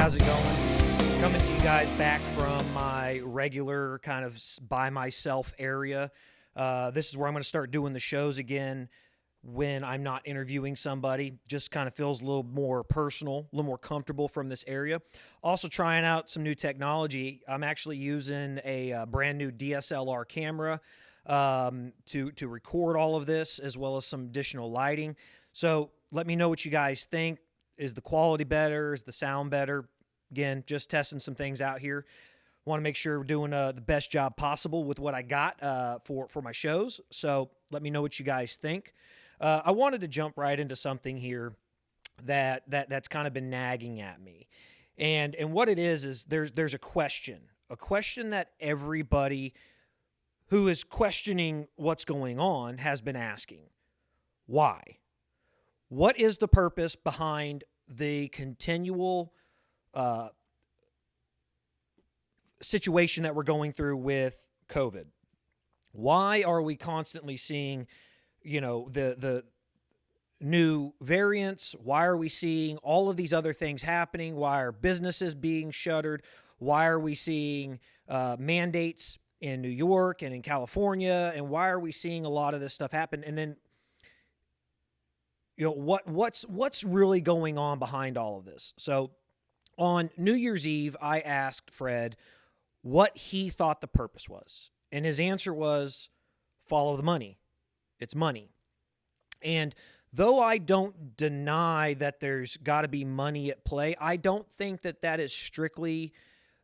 how's it going? Coming to you guys back from my regular kind of by myself area. This is where I'm going to start doing the shows again when I'm not interviewing somebody. Just kind of feels a little more personal, a little more comfortable from this area. Also trying out some new technology. I'm actually using a brand new DSLR camera to record all of this, as well as some additional lighting. So let me know what you guys think. Is the quality better? Is the sound better? Again, just testing some things out here. Want to make sure we're doing the best job possible with what I got for my shows. So let me know what you guys think. I wanted to jump right into something here that's kind of been nagging at me, and what it is there's a question that everybody who is questioning what's going on has been asking. Why? What is the purpose behind the continual situation that we're going through with COVID? Why are we constantly seeing, the new variants? Why are we seeing all of these other things happening? Why are businesses being shuttered? Why are we seeing mandates in New York and in California? And why are we seeing a lot of this stuff happen? And then, what's really going on behind all of this? So on New Year's Eve, I asked Fred what he thought the purpose was. And his answer was follow the money. It's money. And though I don't deny that there's got to be money at play, I don't think that is strictly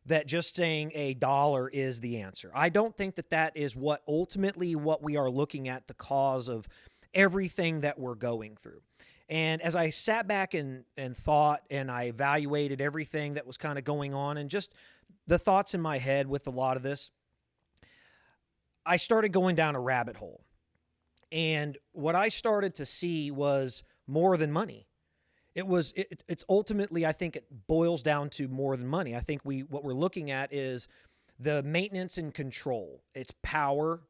that just saying a dollar is the answer. I don't think that is what ultimately what we are looking at, the cause of everything that we're going through. And as I sat back and thought, and I evaluated everything that was kind of going on and just the thoughts in my head with a lot of this, I started going down a rabbit hole. And what I started to see was more than money. It's ultimately, I think it boils down to more than money. I think what we're looking at is the maintenance and control. It's power.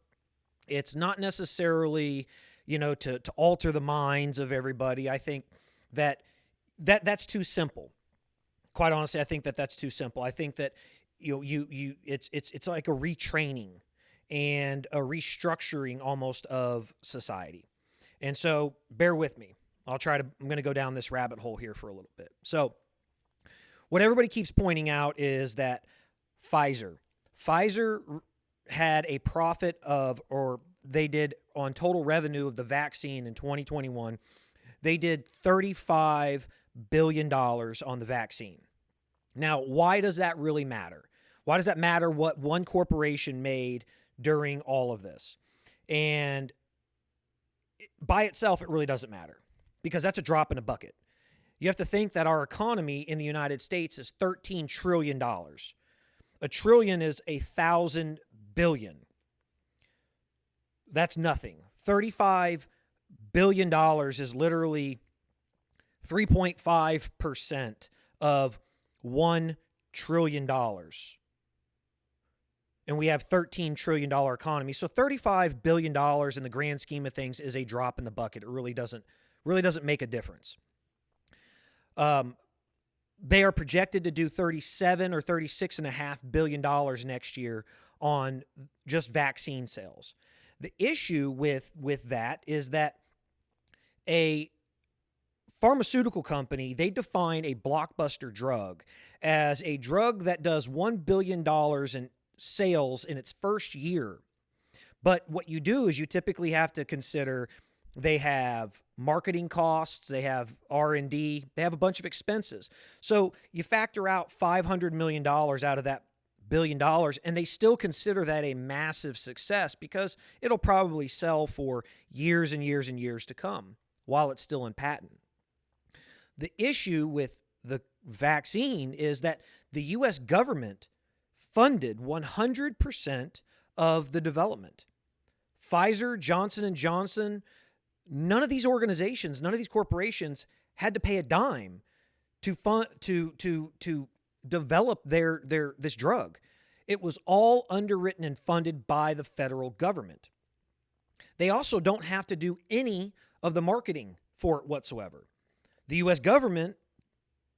It's not necessarily, to alter the minds of everybody. I think that's too simple. Quite honestly, I think that's too simple. I think that it's like a retraining and a restructuring almost of society. And so bear with me. I'm going to go down this rabbit hole here for a little bit. So what everybody keeps pointing out is that Pfizer had a profit or they did on total revenue of the vaccine in 2021, they did $35 billion on the vaccine. Now, why does that really matter? Why does that matter what one corporation made during all of this? And by itself, it really doesn't matter because that's a drop in a bucket. You have to think that our economy in the United States is $13 trillion. A trillion is 1,000 billion. That's nothing. $35 billion is literally 3.5% of $1 trillion. And we have $13 trillion economy. So $35 billion in the grand scheme of things is a drop in the bucket. It really doesn't make a difference. They are projected to do $37 or $36.5 billion next year on just vaccine sales. The issue with that is that a pharmaceutical company, they define a blockbuster drug as a drug that does $1 billion in sales in its first year. But what you do is you typically have to consider they have marketing costs, they have R&D, they have a bunch of expenses. So you factor out $500 million out of that $1 billion, and they still consider that a massive success because it'll probably sell for years and years and years to come while it's still in patent. The issue with the vaccine is that the U.S. government funded 100% of the development. Pfizer, Johnson & Johnson, none of these organizations, none of these corporations had to pay a dime to fund to develop this drug. It was all underwritten and funded by the federal government. They also don't have to do any of the marketing for it whatsoever. The U.S. government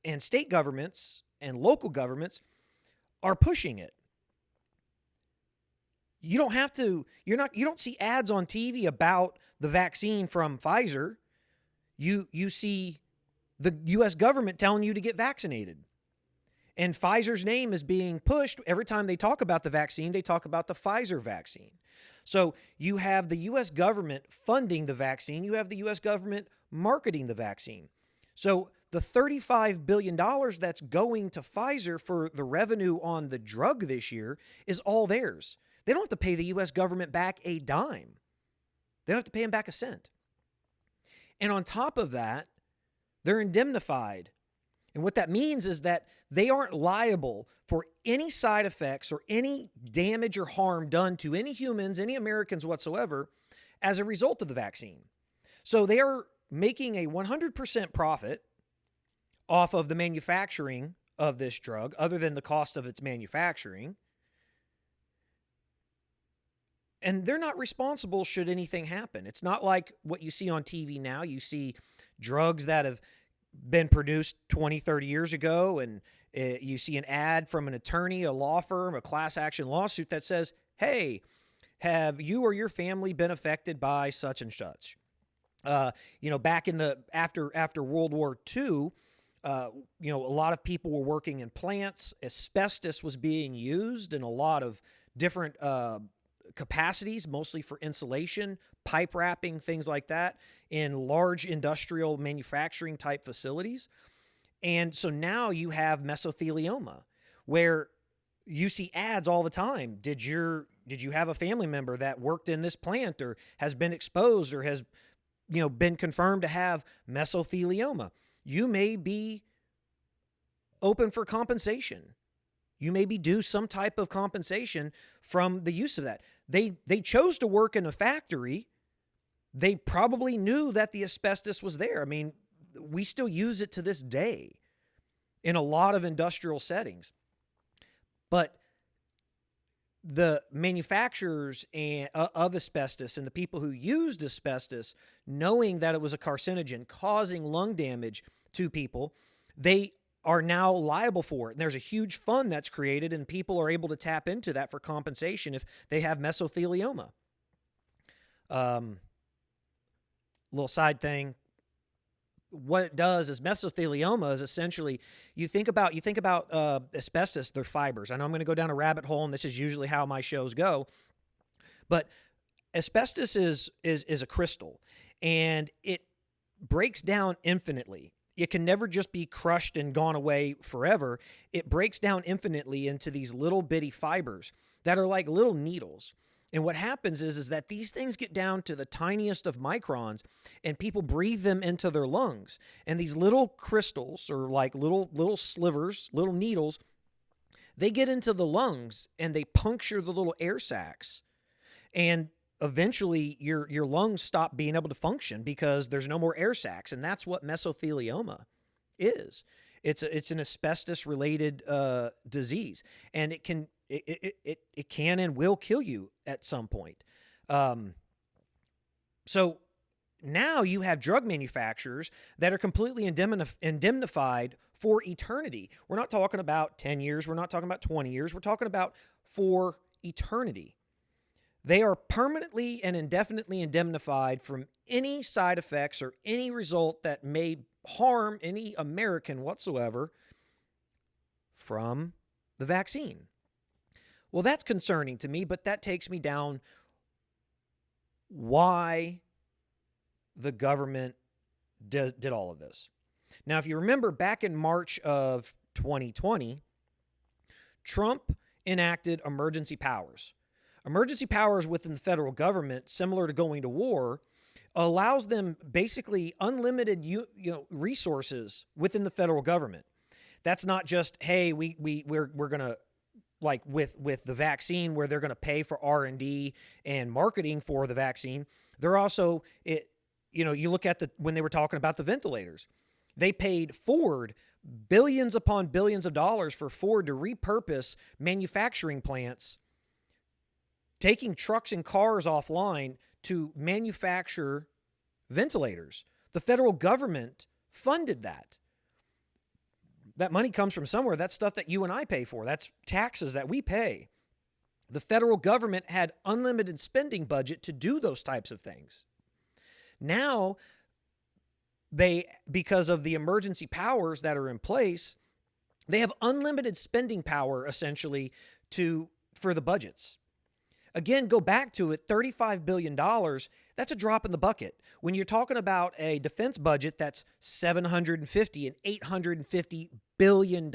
and state governments and local governments are pushing it. You don't have to, you don't see ads on TV about the vaccine from Pfizer. You see the US government telling you to get vaccinated. And Pfizer's name is being pushed. Every time they talk about the vaccine, they talk about the Pfizer vaccine. So you have the US government funding the vaccine. You have the US government marketing the vaccine. So the $35 billion that's going to Pfizer for the revenue on the drug this year is all theirs. They don't have to pay the US government back a dime. They don't have to pay them back a cent. And on top of that, they're indemnified. And what that means is that they aren't liable for any side effects or any damage or harm done to any humans, any Americans whatsoever, as a result of the vaccine. So they are making a 100% profit off of the manufacturing of this drug, other than the cost of its manufacturing. And they're not responsible should anything happen. It's not like what you see on TV now. You see drugs that have been produced 20, 30 years ago, and you see an ad from an attorney, a law firm, a class action lawsuit that says, hey, have you or your family been affected by such and such? Back in the after World War II, a lot of people were working in plants. Asbestos was being used in a lot of different capacities, mostly for insulation, pipe wrapping, things like that, in large industrial manufacturing type facilities. And so now you have mesothelioma, where you see ads all the time. Did you have a family member that worked in this plant or has been exposed or has been confirmed to have mesothelioma? You may be open for compensation. You may be due some type of compensation from the use of that. They chose to work in a factory. They probably knew that the asbestos was there. I mean, we still use it to this day in a lot of industrial settings. But the manufacturers of asbestos and the people who used asbestos, knowing that it was a carcinogen causing lung damage to people, they are now liable for it. And there's a huge fund that's created, and people are able to tap into that for compensation if they have mesothelioma. Little side thing. What it does is mesothelioma is essentially, you think about asbestos, they're fibers. I know I'm going to go down a rabbit hole, and this is usually how my shows go. But asbestos is a crystal, and it breaks down infinitely. It can never just be crushed and gone away forever. It breaks down infinitely into these little bitty fibers that are like little needles. And what happens is that these things get down to the tiniest of microns, and people breathe them into their lungs. And these little crystals, or like little slivers, little needles, they get into the lungs and they puncture the little air sacs. And eventually your lungs stop being able to function because there's no more air sacs. And that's what mesothelioma is. It's an asbestos related disease, and it can and will kill you at some point. So now you have drug manufacturers that are completely indemnified for eternity. We're not talking about 10 years. We're not talking about 20 years. We're talking about for eternity. They are permanently and indefinitely indemnified from any side effects or any result that may harm any American whatsoever from the vaccine. Well, that's concerning to me, but that takes me down why the government did all of this. Now, if you remember back in March of 2020, Trump enacted emergency powers. Emergency powers within the federal government, similar to going to war, allows them basically unlimited resources within the federal government. That's not just, hey, we're going to, like with the vaccine, where they're going to pay for R&D and marketing for the vaccine. They're also, you look at when they were talking about the ventilators, they paid Ford billions upon billions of dollars for Ford to repurpose manufacturing plants, taking trucks and cars offline to manufacture ventilators. The federal government funded that. That money comes from somewhere. That's stuff that you and I pay for. That's taxes that we pay. The federal government had unlimited spending budget to do those types of things. Now, because of the emergency powers that are in place, they have unlimited spending power essentially for the budgets. Again, go back to it, $35 billion, that's a drop in the bucket. When you're talking about a defense budget that's $750 and $850 billion,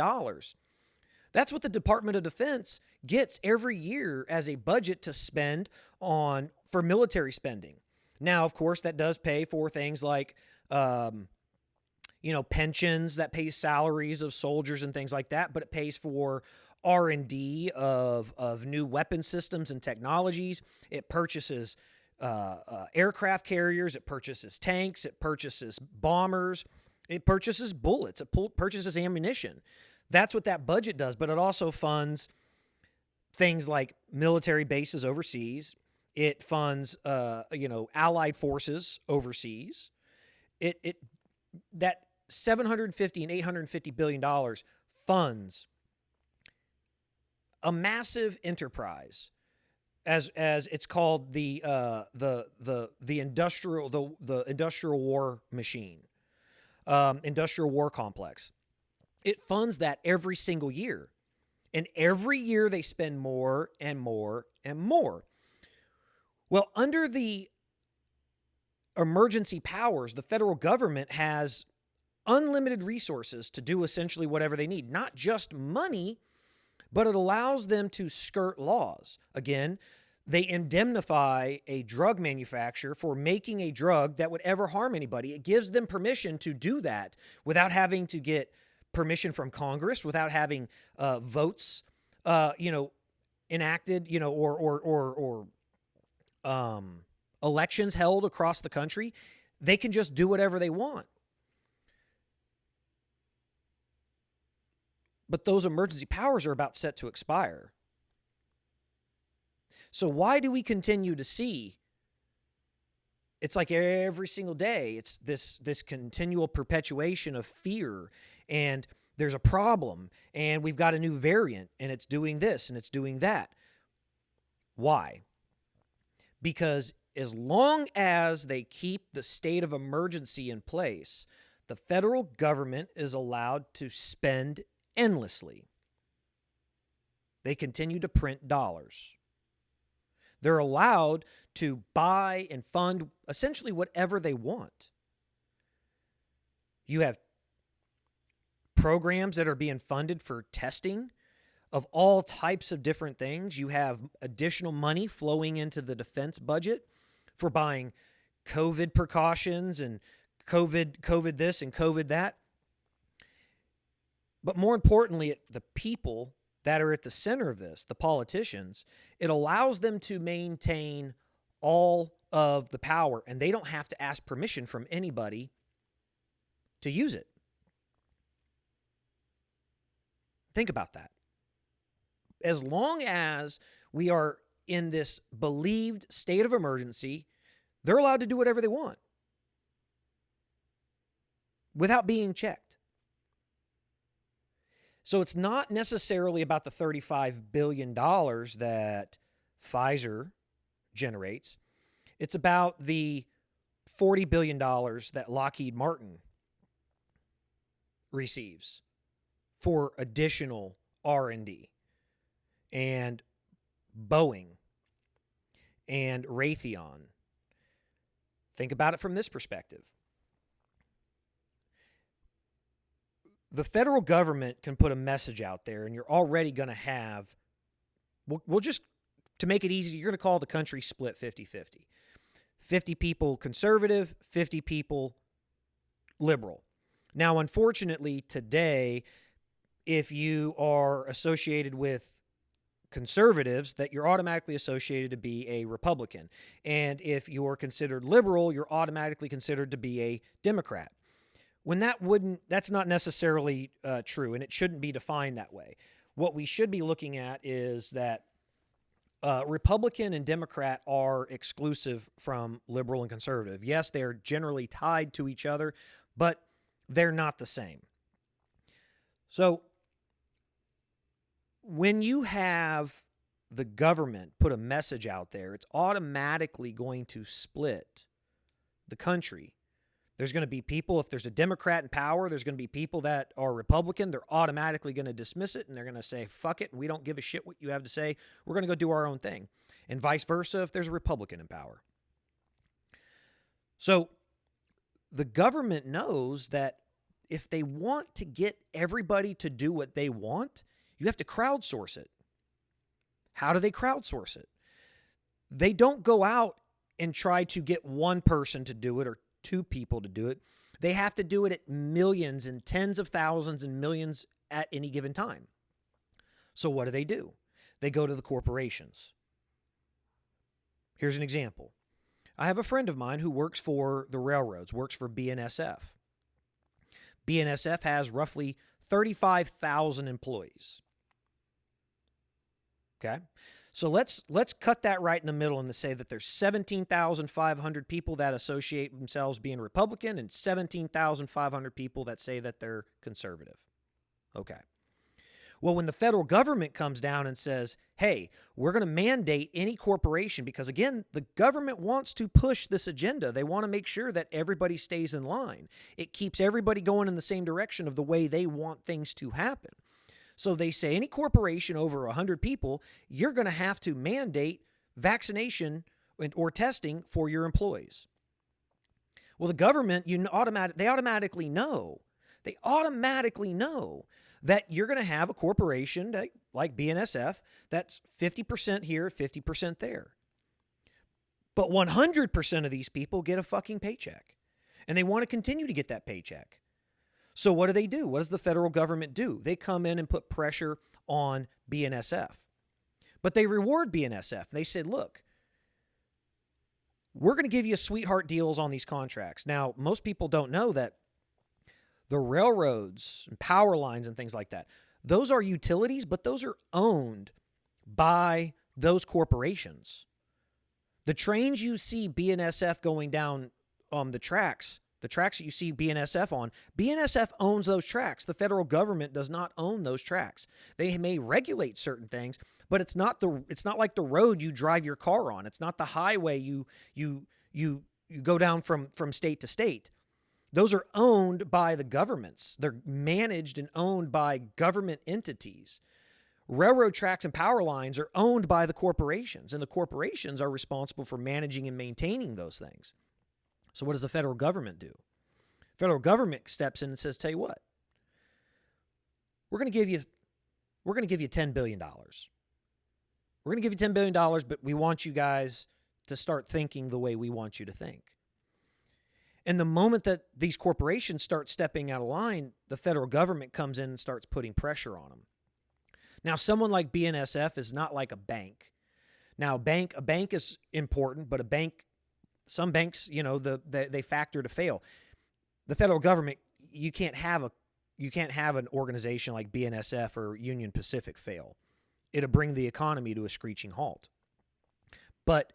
that's what the Department of Defense gets every year as a budget to spend for military spending. Now, of course, that does pay for things like, pensions, that pays salaries of soldiers and things like that, but it pays for R&D of new weapon systems and technologies. It purchases aircraft carriers. It purchases tanks. It purchases bombers. It purchases bullets. It purchases ammunition. That's what that budget does, but it also funds things like military bases overseas. It funds, allied forces overseas. That $750 and $850 billion funds a massive enterprise, as it's called, the industrial war machine, industrial war complex. It funds that every single year, and every year they spend more and more and more. Well, under the emergency powers, the federal government has unlimited resources to do essentially whatever they need, not just money, but it allows them to skirt laws. Again, they indemnify a drug manufacturer for making a drug that would ever harm anybody. It gives them permission to do that without having to get permission from Congress, without having votes, enacted, or elections held across the country. They can just do whatever they want. But those emergency powers are about set to expire. So why do we continue to see? It's like every single day, it's this continual perpetuation of fear, and there's a problem, and we've got a new variant, and it's doing this, and it's doing that. Why? Because as long as they keep the state of emergency in place, the federal government is allowed to spend endlessly. They continue to print dollars. They're allowed to buy and fund essentially whatever they want. You have programs that are being funded for testing of all types of different things. You have additional money flowing into the defense budget for buying COVID precautions and COVID this and COVID that. But more importantly, the people that are at the center of this, the politicians, it allows them to maintain all of the power, and they don't have to ask permission from anybody to use it. Think about that. As long as we are in this believed state of emergency, they're allowed to do whatever they want without being checked. So it's not necessarily about the $35 billion that Pfizer generates. It's about the $40 billion that Lockheed Martin receives for additional R&D, and Boeing and Raytheon. Think about it from this perspective. The federal government can put a message out there, and you're already going to have, we'll just, to make it easy, you're going to call the country split 50-50. 50 people conservative, 50 people liberal. Now, unfortunately, today, if you are associated with conservatives, that you're automatically associated to be a Republican. And if you're considered liberal, you're automatically considered to be a Democrat. When that's not necessarily true, and it shouldn't be defined that way. What we should be looking at is that Republican and Democrat are exclusive from liberal and conservative. Yes, they're generally tied to each other, but they're not the same. So when you have the government put a message out there, it's automatically going to split the country. There's going to be people, if there's a Democrat in power, there's going to be people that are Republican. They're automatically going to dismiss it, and they're going to say, fuck it, and we don't give a shit what you have to say. We're going to go do our own thing. And vice versa if there's a Republican in power. So the government knows that if they want to get everybody to do what they want, you have to crowdsource it. How do they crowdsource it? They don't go out and try to get one person to do it or two people to do it. They have to do it at millions and tens of thousands and millions at any given time. So what do? They go to the corporations. Here's an example. I have a friend of mine who works for the railroads, works for BNSF. BNSF has roughly 35,000 employees. Okay? So let's cut that right in the middle and say that there's 17,500 people that associate themselves being Republican and 17,500 people that say that they're conservative. Okay. Well, when the federal government comes down and says, hey, we're going to mandate any corporation, because again, the government wants to push this agenda. They want to make sure that everybody stays in line. It keeps everybody going in the same direction of the way they want things to happen. So they say any corporation over 100 people, you're going to have to mandate vaccination or testing for your employees. Well, the government, they automatically know. They automatically know that you're going to have a corporation like BNSF that's 50% here, 50% there. But 100% of these people get a fucking paycheck. And they want to continue to get that paycheck. So what do? What does the federal government do? They come in and put pressure on BNSF. But they reward BNSF. They said, look, we're going to give you sweetheart deals on these contracts. Now, most people don't know that the railroads and power lines and things like that, those are utilities, but those are owned by those corporations. The trains you see BNSF going down the tracks that you see BNSF on, BNSF owns those tracks. The federal government does not own those tracks. They may regulate certain things, but it's not like the road you drive your car on. It's not the highway you go down from state to state. Those are owned by the governments. They're managed and owned by government entities. Railroad tracks and power lines are owned by the corporations, and the corporations are responsible for managing and maintaining those things. So what does the federal government do? The federal government steps in and says, tell you what, we're going to give you $10 billion. We're going to give you $10 billion, but we want you guys to start thinking the way we want you to think. And the moment that these corporations start stepping out of line, the federal government comes in and starts putting pressure on them. Now, someone like BNSF is not like a bank. Now, a bank is important, but some banks, they factor to fail. The federal government, you can't have an organization like BNSF or Union Pacific fail. It'll bring the economy to a screeching halt. But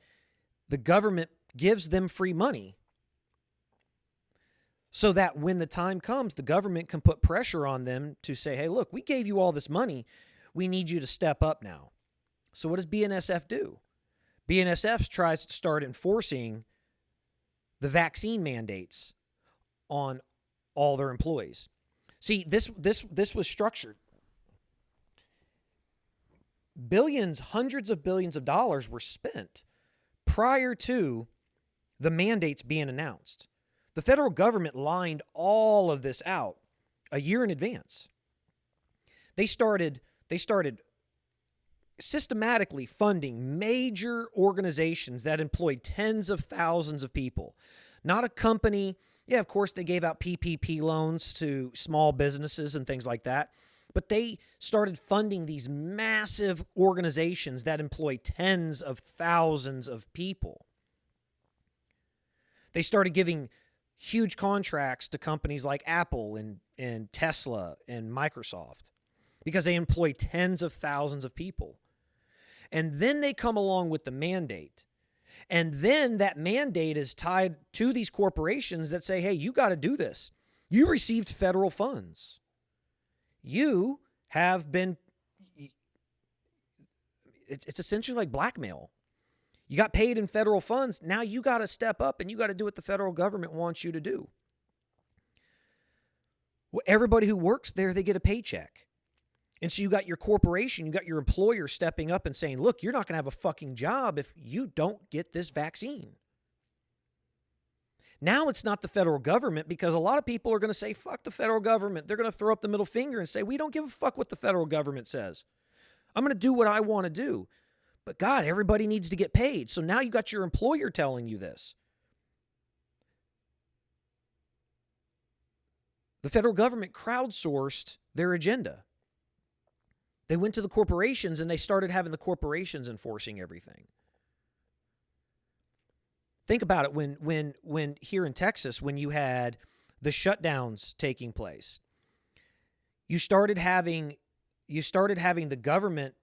the government gives them free money so that when the time comes, the government can put pressure on them to say, hey, look, we gave you all this money. We need you to step up now. So what does BNSF do? BNSF tries to start enforcing the vaccine mandates on all their employees. See, this was structured. Hundreds of billions of dollars were spent prior to the mandates being announced. The federal government lined all of this out a year in advance. They started systematically funding major organizations that employed tens of thousands of people. Not a company. Yeah, of course, they gave out PPP loans to small businesses and things like that. But they started funding these massive organizations that employ tens of thousands of people. They started giving huge contracts to companies like Apple and Tesla and Microsoft because they employ tens of thousands of people. And then they come along with the mandate. And then that mandate is tied to these corporations that say, hey, you got to do this. You received federal funds. You have been, it's essentially like blackmail. You got paid in federal funds. Now you got to step up and you got to do what the federal government wants you to do. Well, everybody who works there, they get a paycheck. And so you got your corporation, you got your employer stepping up and saying, look, you're not going to have a fucking job if you don't get this vaccine. Now it's not the federal government, because a lot of people are going to say, fuck the federal government. They're going to throw up the middle finger and say, we don't give a fuck what the federal government says. I'm going to do what I want to do. But God, everybody needs to get paid. So now you got your employer telling you this. The federal government crowdsourced their agenda. They went to the corporations and they started having the corporations enforcing everything. Think about it, when here in Texas, when you had the shutdowns taking place, you started having the government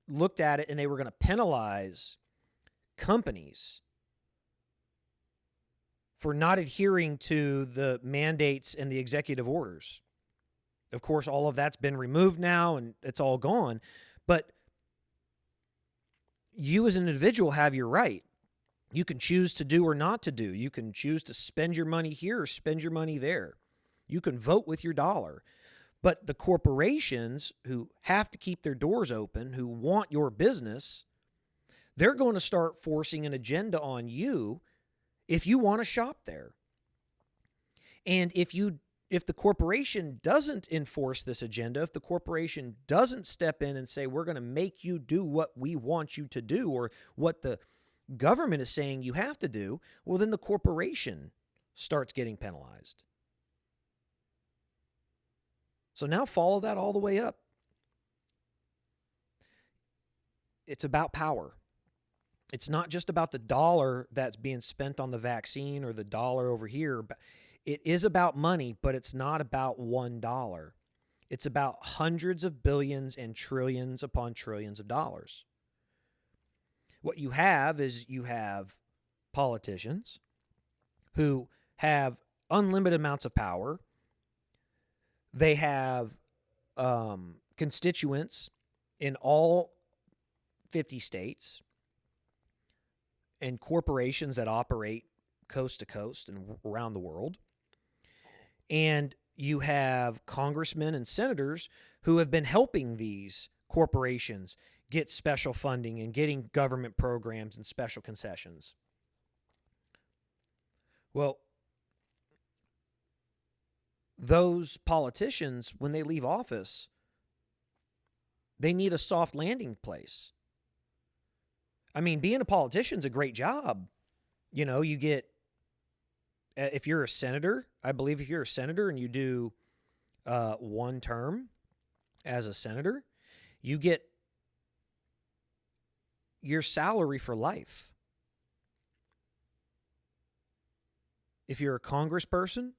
looked at it and they were going to penalize companies for not adhering to the mandates and the executive orders. Of course, all of that's been removed now and it's all gone. But you as an individual have your right. You can choose to do or not to do. You can choose to spend your money here or spend your money there. You can vote with your dollar. But the corporations who have to keep their doors open, who want your business, they're going to start forcing an agenda on you if you want to shop there. And if the corporation doesn't enforce this agenda, if the corporation doesn't step in and say, we're going to make you do what we want you to do, or what the government is saying you have to do, well, then the corporation starts getting penalized. So now follow that all the way up. It's about power. It's not just about the dollar that's being spent on the vaccine or the dollar over here. It is about money, but it's not about $1. It's about hundreds of billions and trillions upon trillions of dollars. What you have is you have politicians who have unlimited amounts of power. They have constituents in all 50 states and corporations that operate coast to coast and around the world. And you have congressmen and senators who have been helping these corporations get special funding and getting government programs and special concessions. Well, those politicians, when they leave office, they need a soft landing place. I mean, being a politician is a great job. You know, you get, if you're a senator, I believe if you're a senator and you do one term as a senator, you get your salary for life. If you're a congressperson,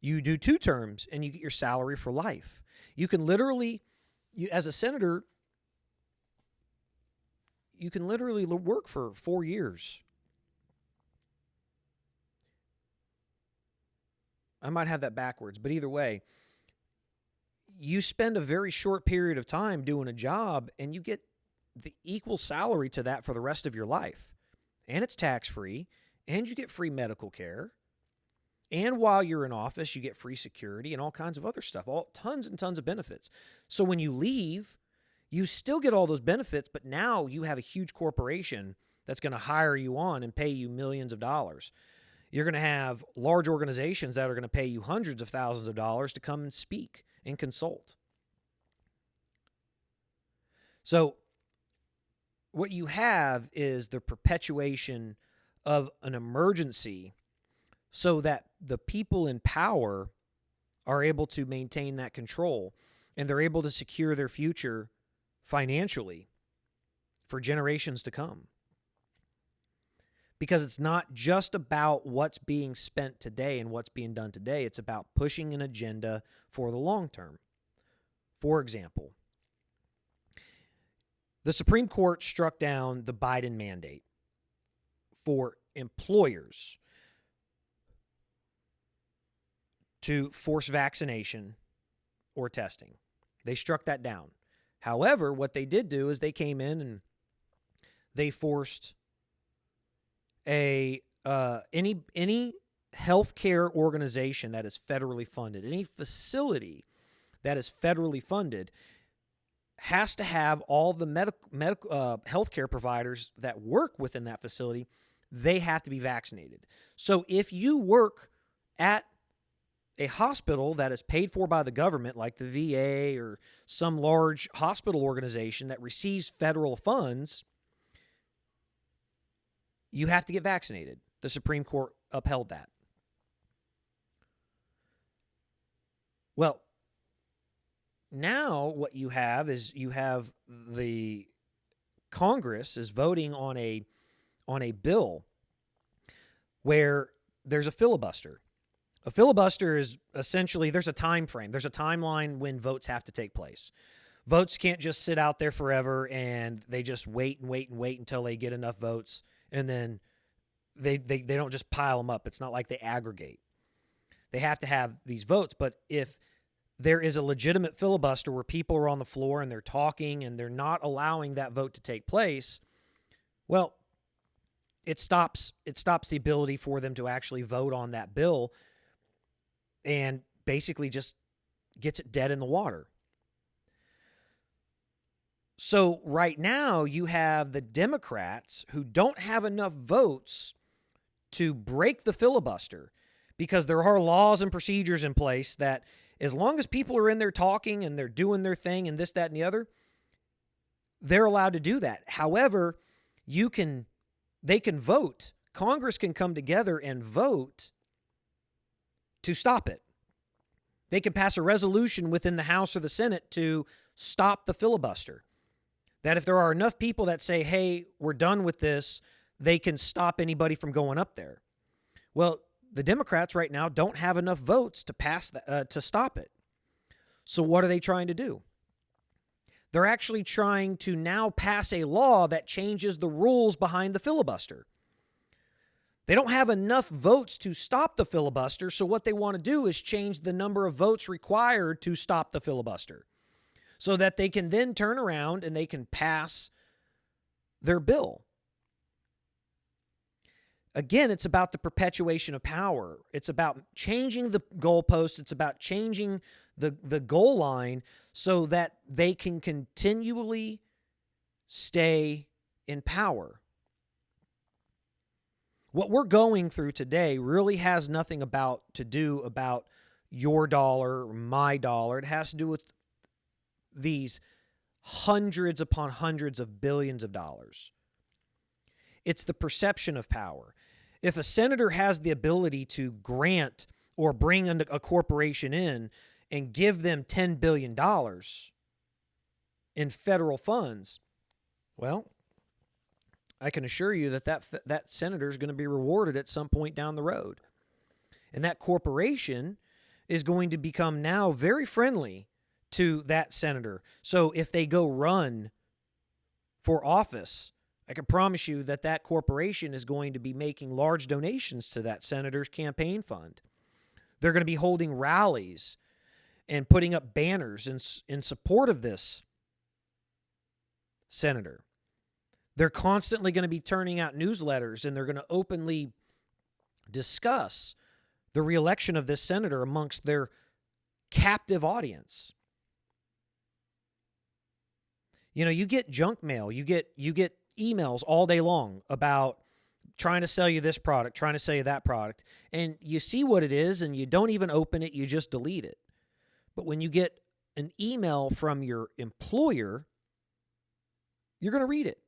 you do 2 terms and you get your salary for life. You can literally, as a senator, you can literally work for 4 years. I might have that backwards, but either way, you spend a very short period of time doing a job and you get the equal salary to that for the rest of your life. And it's tax-free, and you get free medical care. And while you're in office, you get free security and all kinds of other stuff, tons and tons of benefits. So when you leave, you still get all those benefits, but now you have a huge corporation that's going to hire you on and pay you millions of dollars. You're going to have large organizations that are going to pay you hundreds of thousands of dollars to come and speak and consult. So what you have is the perpetuation of an emergency so that the people in power are able to maintain that control and they're able to secure their future financially for generations to come. Because it's not just about what's being spent today and what's being done today. It's about pushing an agenda for the long term. For example, the Supreme Court struck down the Biden mandate for employers to force vaccination or testing. They struck that down. However, what they did do is they came in and they forced any healthcare organization that is federally funded, any facility that is federally funded, has to have all the medical healthcare providers that work within that facility, they have to be vaccinated. So if you work at a hospital that is paid for by the government, like the VA or some large hospital organization that receives federal funds, you have to get vaccinated. The Supreme Court upheld that. Well, now what you have is you have the Congress is voting on a bill where there's a filibuster. A filibuster is essentially, there's a time frame. There's a timeline when votes have to take place. Votes can't just sit out there forever and they just wait and wait and wait until they get enough votes, and then they don't just pile them up. It's not like they aggregate. They have to have these votes, but if there is a legitimate filibuster where people are on the floor and they're talking and they're not allowing that vote to take place, well, it stops the ability for them to actually vote on that bill, and basically just gets it dead in the water. So right now you have the Democrats who don't have enough votes to break the filibuster, because there are laws and procedures in place that as long as people are in there talking and they're doing their thing and this, that, and the other, they're allowed to do that. However, they can vote. Congress can come together and vote to stop it. They can pass a resolution within the House or the Senate to stop the filibuster. That if there are enough people that say, hey, we're done with this, they can stop anybody from going up there. Well, the Democrats right now don't have enough votes to pass to stop it. So what are they trying to do? They're actually trying to now pass a law that changes the rules behind the filibuster. They don't have enough votes to stop the filibuster, so what they want to do is change the number of votes required to stop the filibuster, so that they can then turn around and they can pass their bill. Again, it's about the perpetuation of power. It's about changing the goalposts. It's about changing the goal line so that they can continually stay in power. What we're going through today really has nothing to do about your dollar or my dollar. It has to do with these hundreds upon hundreds of billions of dollars. It's the perception of power. If a senator has the ability to grant or bring a corporation in and give them $10 billion in federal funds, well, I can assure you that senator is going to be rewarded at some point down the road. And that corporation is going to become now very friendly to that senator. So if they go run for office, I can promise you that corporation is going to be making large donations to that senator's campaign fund. They're going to be holding rallies and putting up banners in support of this senator. They're constantly going to be turning out newsletters, and they're going to openly discuss the reelection of this senator amongst their captive audience. You know, you get junk mail, you get emails all day long about trying to sell you this product, trying to sell you that product, and you see what it is and you don't even open it, you just delete it. But when you get an email from your employer, you're going to read it.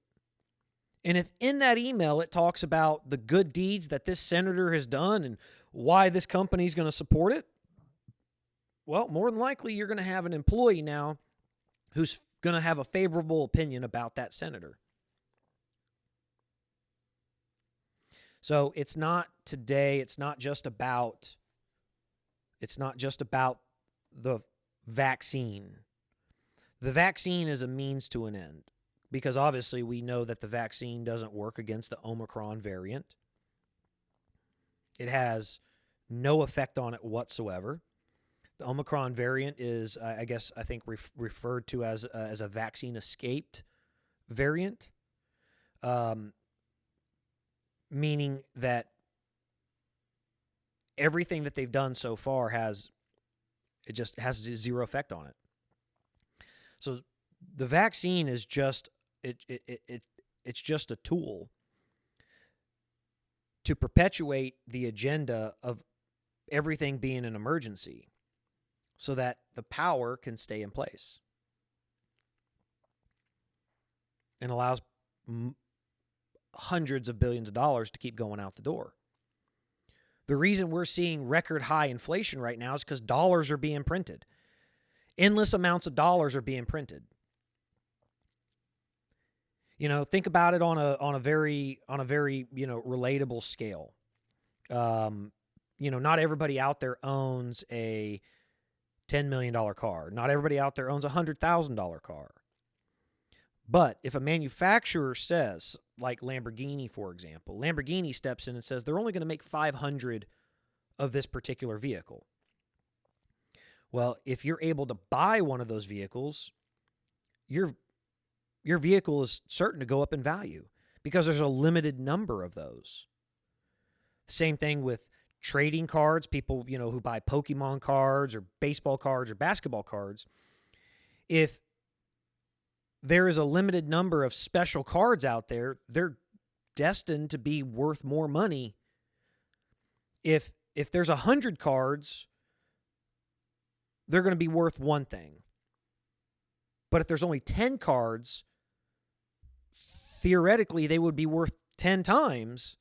And if in that email it talks about the good deeds that this senator has done and why this company is going to support it, well, more than likely you're going to have an employee now who's going to have a favorable opinion about that senator. So it's not just about the vaccine. The vaccine is a means to an end, because obviously we know that the vaccine doesn't work against the Omicron variant. It has no effect on it whatsoever. The Omicron variant is, I think, referred to as a vaccine escaped variant, meaning that everything that they've done so far has zero effect on it. So the vaccine is just it's just a tool to perpetuate the agenda of everything being an emergency so that the power can stay in place and allows hundreds of billions of dollars to keep going out the door. The reason we're seeing record high inflation right now is because dollars are being printed. Endless amounts of dollars are being printed. Think about it on a very relatable scale. Not everybody out there owns a $10 million car. Not everybody out there owns a $100,000 car. But if a manufacturer says, like Lamborghini, for example, Lamborghini steps in and says they're only going to make 500 of this particular vehicle. Well, if you're able to buy one of those vehicles, your vehicle is certain to go up in value because there's a limited number of those. Same thing with trading cards. People, who buy Pokemon cards or baseball cards or basketball cards. If there is a limited number of special cards out there, they're destined to be worth more money. If there's 100 cards, they're going to be worth one thing. But if there's only 10 cards, theoretically they would be worth 10 times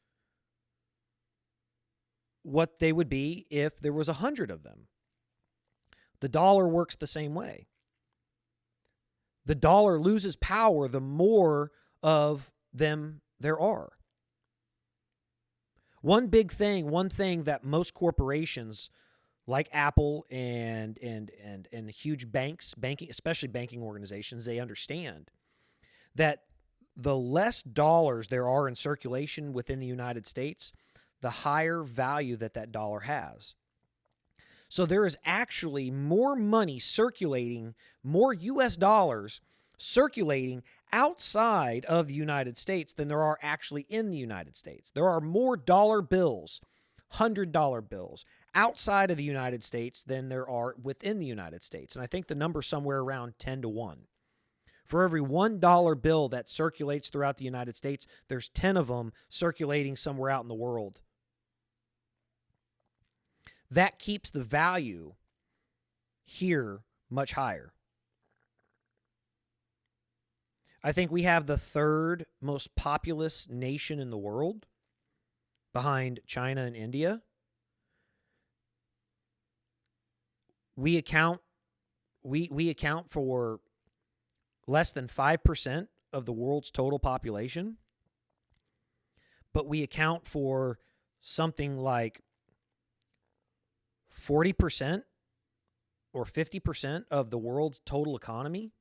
what they would be if there was 100 of them. The dollar works the same way. The dollar loses power the more of them there are. One thing that most corporations like Apple and huge banking, especially banking organizations, they understand that the less dollars there are in circulation within the United States, the higher value that dollar has. So there is actually more money circulating, more U.S. dollars circulating outside of the United States than there are actually in the United States. There are more dollar bills, $100 bills, outside of the United States than there are within the United States. And I think the number's somewhere around 10 to 1. For every $1 bill that circulates throughout the United States, there's 10 of them circulating somewhere out in the world. That keeps the value here much higher. I think we have the third most populous nation in the world behind China and India. We account for less than 5% of the world's total population, but we account for something like 40% or 50% of the world's total economy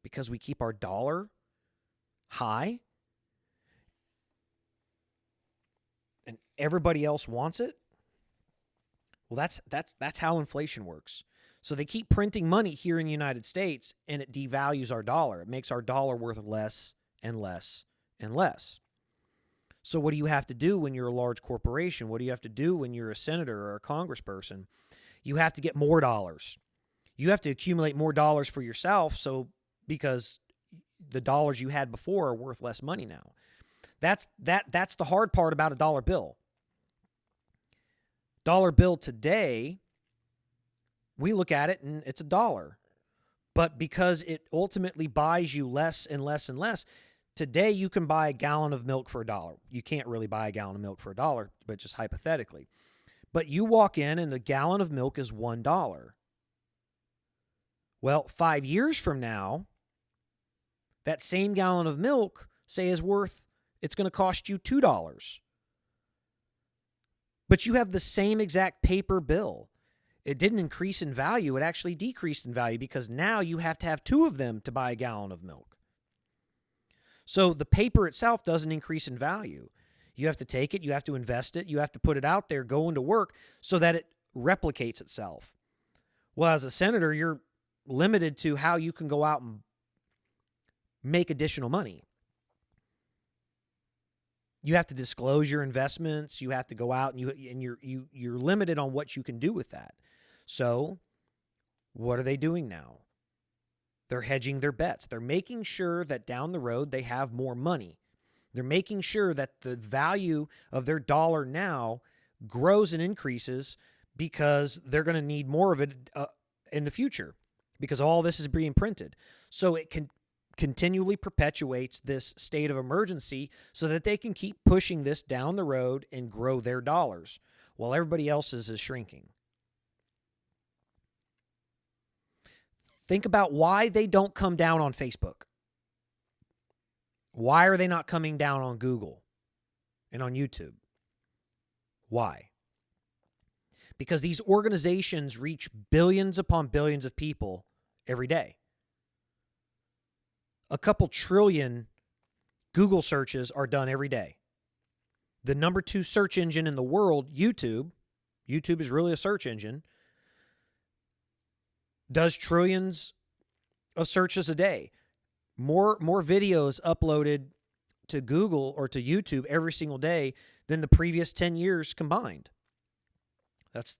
because we keep our dollar high and everybody else wants it. Well, that's how inflation works. So they keep printing money here in the United States and it devalues our dollar. It makes our dollar worth less and less and less. So what do you have to do when you're a large corporation? What do you have to do when you're a senator or a congressperson? You have to get more dollars. You have to accumulate more dollars for yourself because the dollars you had before are worth less money now. That's the hard part about a dollar bill. Dollar bill today, we look at it and it's $1. But because it ultimately buys you less and less and less, today you can buy a gallon of milk for $1. You can't really buy a gallon of milk for $1, but just hypothetically. But you walk in and a gallon of milk is $1. Well, 5 years from now, that same gallon of milk, say, it's going to cost you $2. But you have the same exact paper bill. It didn't increase in value. It actually decreased in value because now you have to have 2 of them to buy a gallon of milk. So the paper itself doesn't increase in value. You have to take it, you have to invest it, you have to put it out there, go into work so that it replicates itself. Well, as a senator, you're limited to how you can go out and make additional money. You have to disclose your investments. You have to go out and you're limited on what you can do with that. So, what are they doing now? They're hedging their bets. They're making sure that down the road they have more money. They're making sure that the value of their dollar now grows and increases because they're going to need more of it in the future because all this is being printed. So it continually perpetuates this state of emergency so that they can keep pushing this down the road and grow their dollars while everybody else's is shrinking. Think about why they don't come down on Facebook. Why are they not coming down on Google and on YouTube? Why? Because these organizations reach billions upon billions of people every day. A couple trillion Google searches are done every day. The number 2 search engine in the world, YouTube is really a search engine, does trillions of searches a day. More videos uploaded to Google or to YouTube every single day than the previous 10 years combined. That's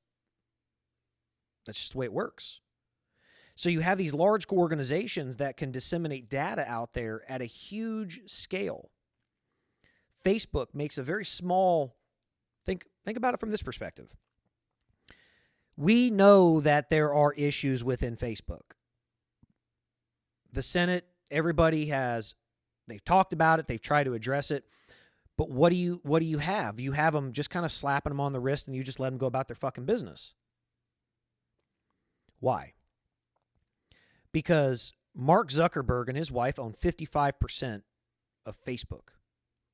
just the way it works. So you have these large organizations that can disseminate data out there at a huge scale. Facebook makes a very small, think about it from this perspective. We know that there are issues within Facebook. The Senate, they've talked about it, they've tried to address it, but what do you have? You have them just kind of slapping them on the wrist and you just let them go about their fucking business. Why? Because Mark Zuckerberg and his wife own 55% of Facebook.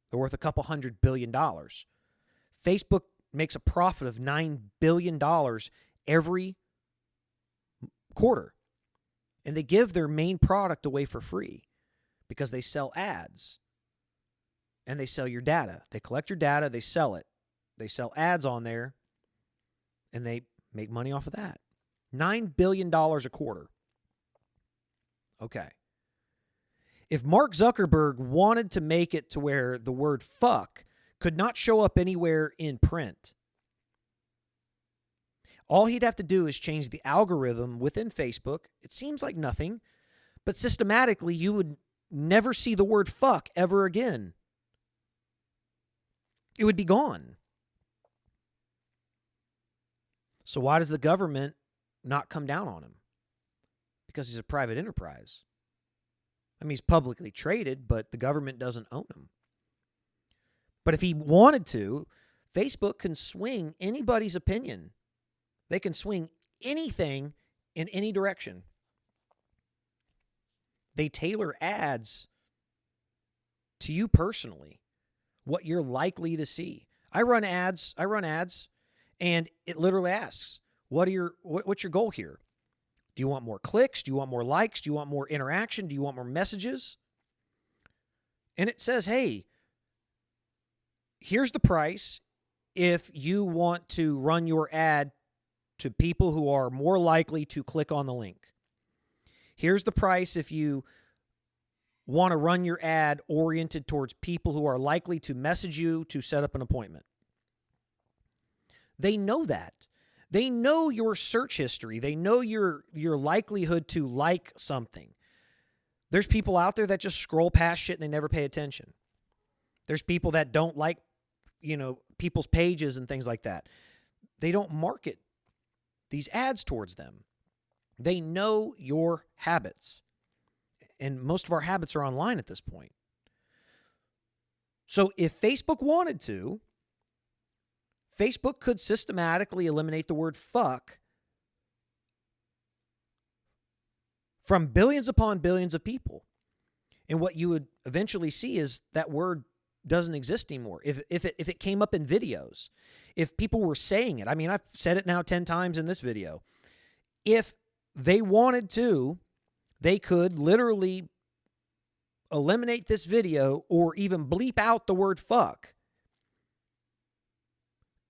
They're worth a couple $100 billion. Facebook makes a profit of $9 billion every quarter. And they give their main product away for free because they sell ads and they sell your data. They collect your data, they sell it. They sell ads on there and they make money off of that. $9 billion a quarter. Okay. If Mark Zuckerberg wanted to make it to where the word fuck could not show up anywhere in print, all he'd have to do is change the algorithm within Facebook. It seems like nothing, but systematically you would never see the word fuck ever again. It would be gone. So why does the government not come down on him? Because he's a private enterprise. I mean, he's publicly traded, but the government doesn't own him. But if he wanted to, Facebook can swing anybody's opinion. They can swing anything in any direction. They tailor ads to you personally, what you're likely to see. I run ads, and it literally asks, what's your goal here? Do you want more clicks? Do you want more likes? Do you want more interaction? Do you want more messages? And it says, hey, here's the price if you want to run your ad to people who are more likely to click on the link. Here's the price if you want to run your ad oriented towards people who are likely to message you to set up an appointment. They know that. They know your search history. They know your likelihood to like something. There's people out there that just scroll past shit and they never pay attention. There's people that don't like, people's pages and things like that. They don't market these ads towards them. They know your habits. And most of our habits are online at this point. So if Facebook wanted to, Facebook could systematically eliminate the word fuck from billions upon billions of people. And what you would eventually see is that word doesn't exist anymore. If it came up in videos, if people were saying it, I mean, I've said it now 10 times in this video. If they wanted to, they could literally eliminate this video or even bleep out the word fuck.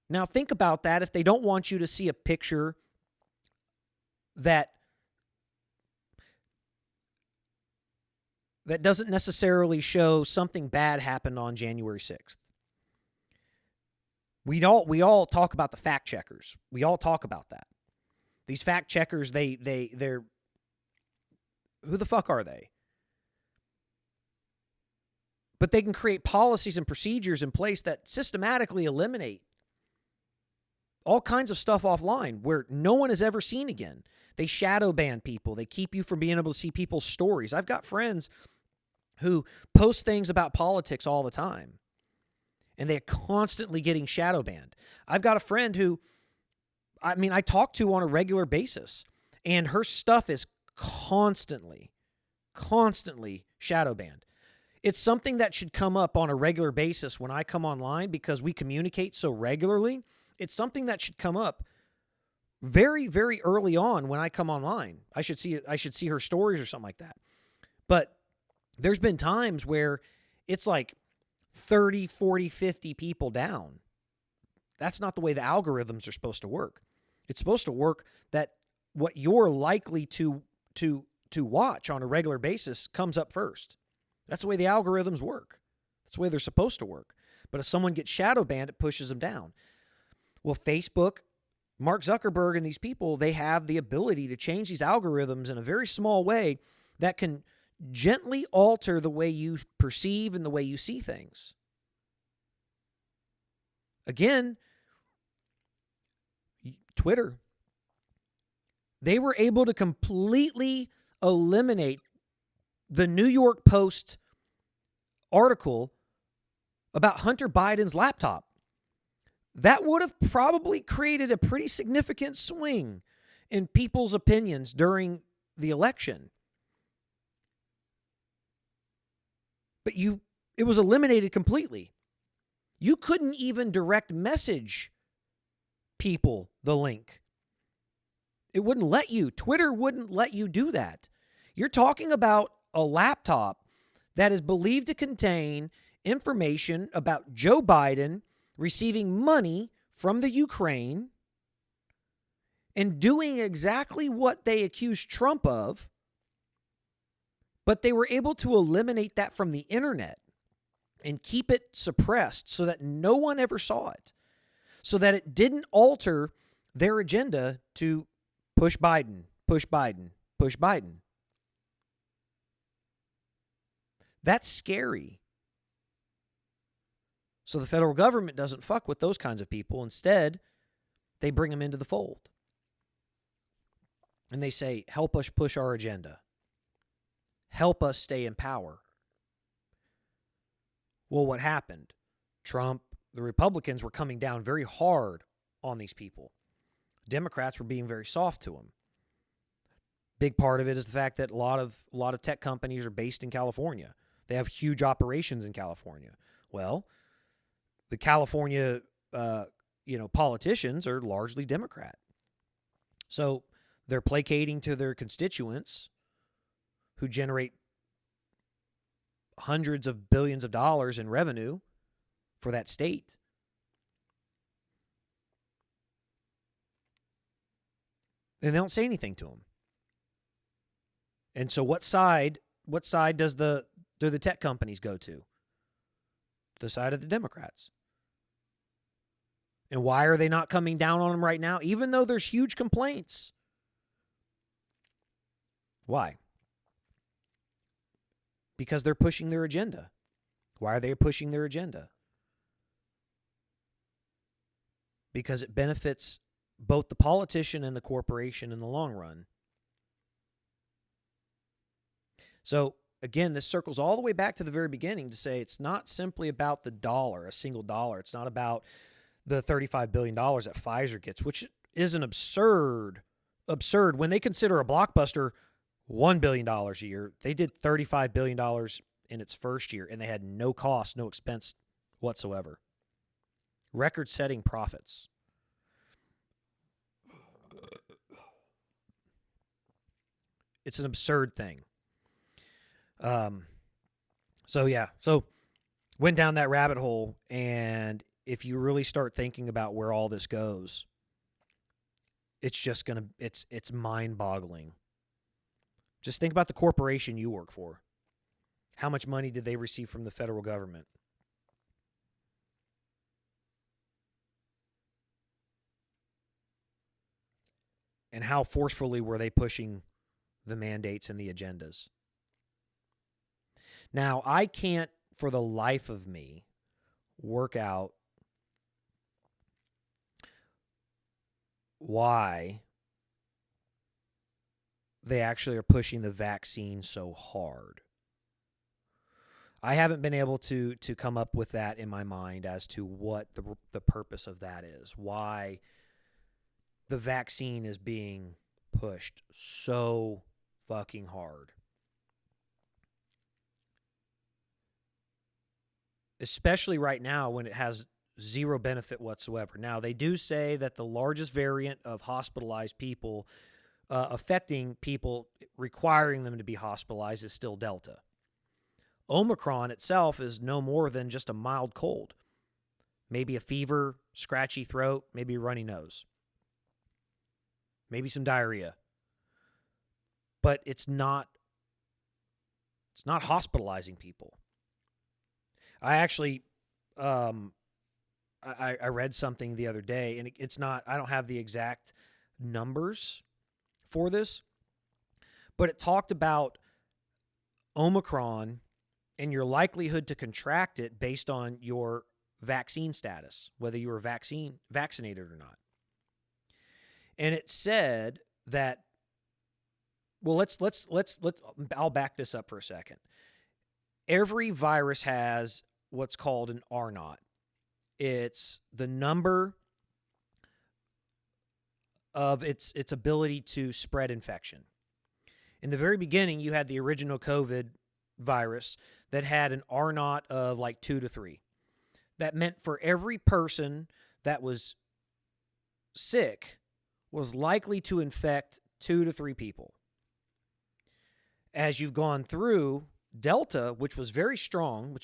Now think about that. If they don't want you to see a picture that doesn't necessarily show something bad happened on January 6th. We all talk about the fact checkers. We all talk about that. These fact checkers, they're who the fuck are they? But they can create policies and procedures in place that systematically eliminate all kinds of stuff offline where no one is ever seen again. They shadow ban people. They keep you from being able to see people's stories. I've got friends who post things about politics all the time, and they're constantly getting shadow banned. I've got a friend who, I talk to on a regular basis, and her stuff is constantly shadow banned. It's something that should come up on a regular basis when I come online because we communicate so regularly. It's something that should come up very, very early on when I come online. I should see her stories or something like that. But there's been times where it's like 30, 40, 50 people down. That's not the way the algorithms are supposed to work. It's supposed to work that what you're likely to watch on a regular basis comes up first. That's the way the algorithms work. That's the way they're supposed to work. But if someone gets shadow banned, it pushes them down. Well, Facebook, Mark Zuckerberg, and these people, they have the ability to change these algorithms in a very small way that can gently alter the way you perceive and the way you see things. Again, Twitter, they were able to completely eliminate the New York Post article about Hunter Biden's laptop. That would have probably created a pretty significant swing in people's opinions during the election. But it was eliminated completely. You couldn't even direct message people the link. It wouldn't let you. Twitter wouldn't let you do that. You're talking about a laptop that is believed to contain information about Joe Biden receiving money from the Ukraine and doing exactly what they accused Trump of, but they were able to eliminate that from the internet and keep it suppressed so that no one ever saw it, so that it didn't alter their agenda to push Biden, push Biden, push Biden. That's scary. So the federal government doesn't fuck with those kinds of people. Instead, they bring them into the fold. And they say, help us push our agenda. Help us stay in power. Well, what happened? Trump, the Republicans were coming down very hard on these people. Democrats were being very soft to them. Big part of it is the fact that a lot of tech companies are based in California. They have huge operations in California. Well, the California, politicians are largely Democrat. So they're placating to their constituents who generate hundreds of billions of dollars in revenue for that state. And they don't say anything to them. And so what side do the tech companies go to? The side of the Democrats. And why are they not coming down on them right now, even though there's huge complaints? Why? Because they're pushing their agenda. Why are they pushing their agenda? Because it benefits both the politician and the corporation in the long run. So, again, this circles all the way back to the very beginning to say it's not simply about the dollar, a single dollar. It's not about the $35 billion that Pfizer gets, which is an absurd. When they consider a blockbuster $1 billion a year, they did $35 billion in its first year, and they had no cost, no expense whatsoever. Record-setting profits. It's an absurd thing. So went down that rabbit hole, and if you really start thinking about where all this goes, it's just going to it's mind-boggling. Just think about the corporation you work for. How much money did they receive from the federal government? And how forcefully were they pushing the mandates and the agendas? Now, I can't, for the life of me, work out why they actually are pushing the vaccine so hard. I haven't been able to come up with that in my mind as to what the purpose of that is. Why the vaccine is being pushed so fucking hard. Especially right now when it has zero benefit whatsoever. Now, they do say that the largest variant of hospitalized people, affecting people, requiring them to be hospitalized, is still Delta. Omicron itself is no more than just a mild cold. Maybe a fever, scratchy throat, maybe a runny nose. Maybe some diarrhea. But it's not hospitalizing people. I actually I read something the other day, and it's not, I don't have the exact numbers for this, but it talked about Omicron and your likelihood to contract it based on your vaccine status, whether you were vaccinated or not. And it said that, well, I'll back this up for a second. Every virus has what's called an R naught. It's the number of its ability to spread infection. In the very beginning, you had the original COVID virus that had an R naught of like 2 to 3. That meant for every person that was sick was likely to infect 2 to 3 people. As you've gone through, Delta, which is a very strong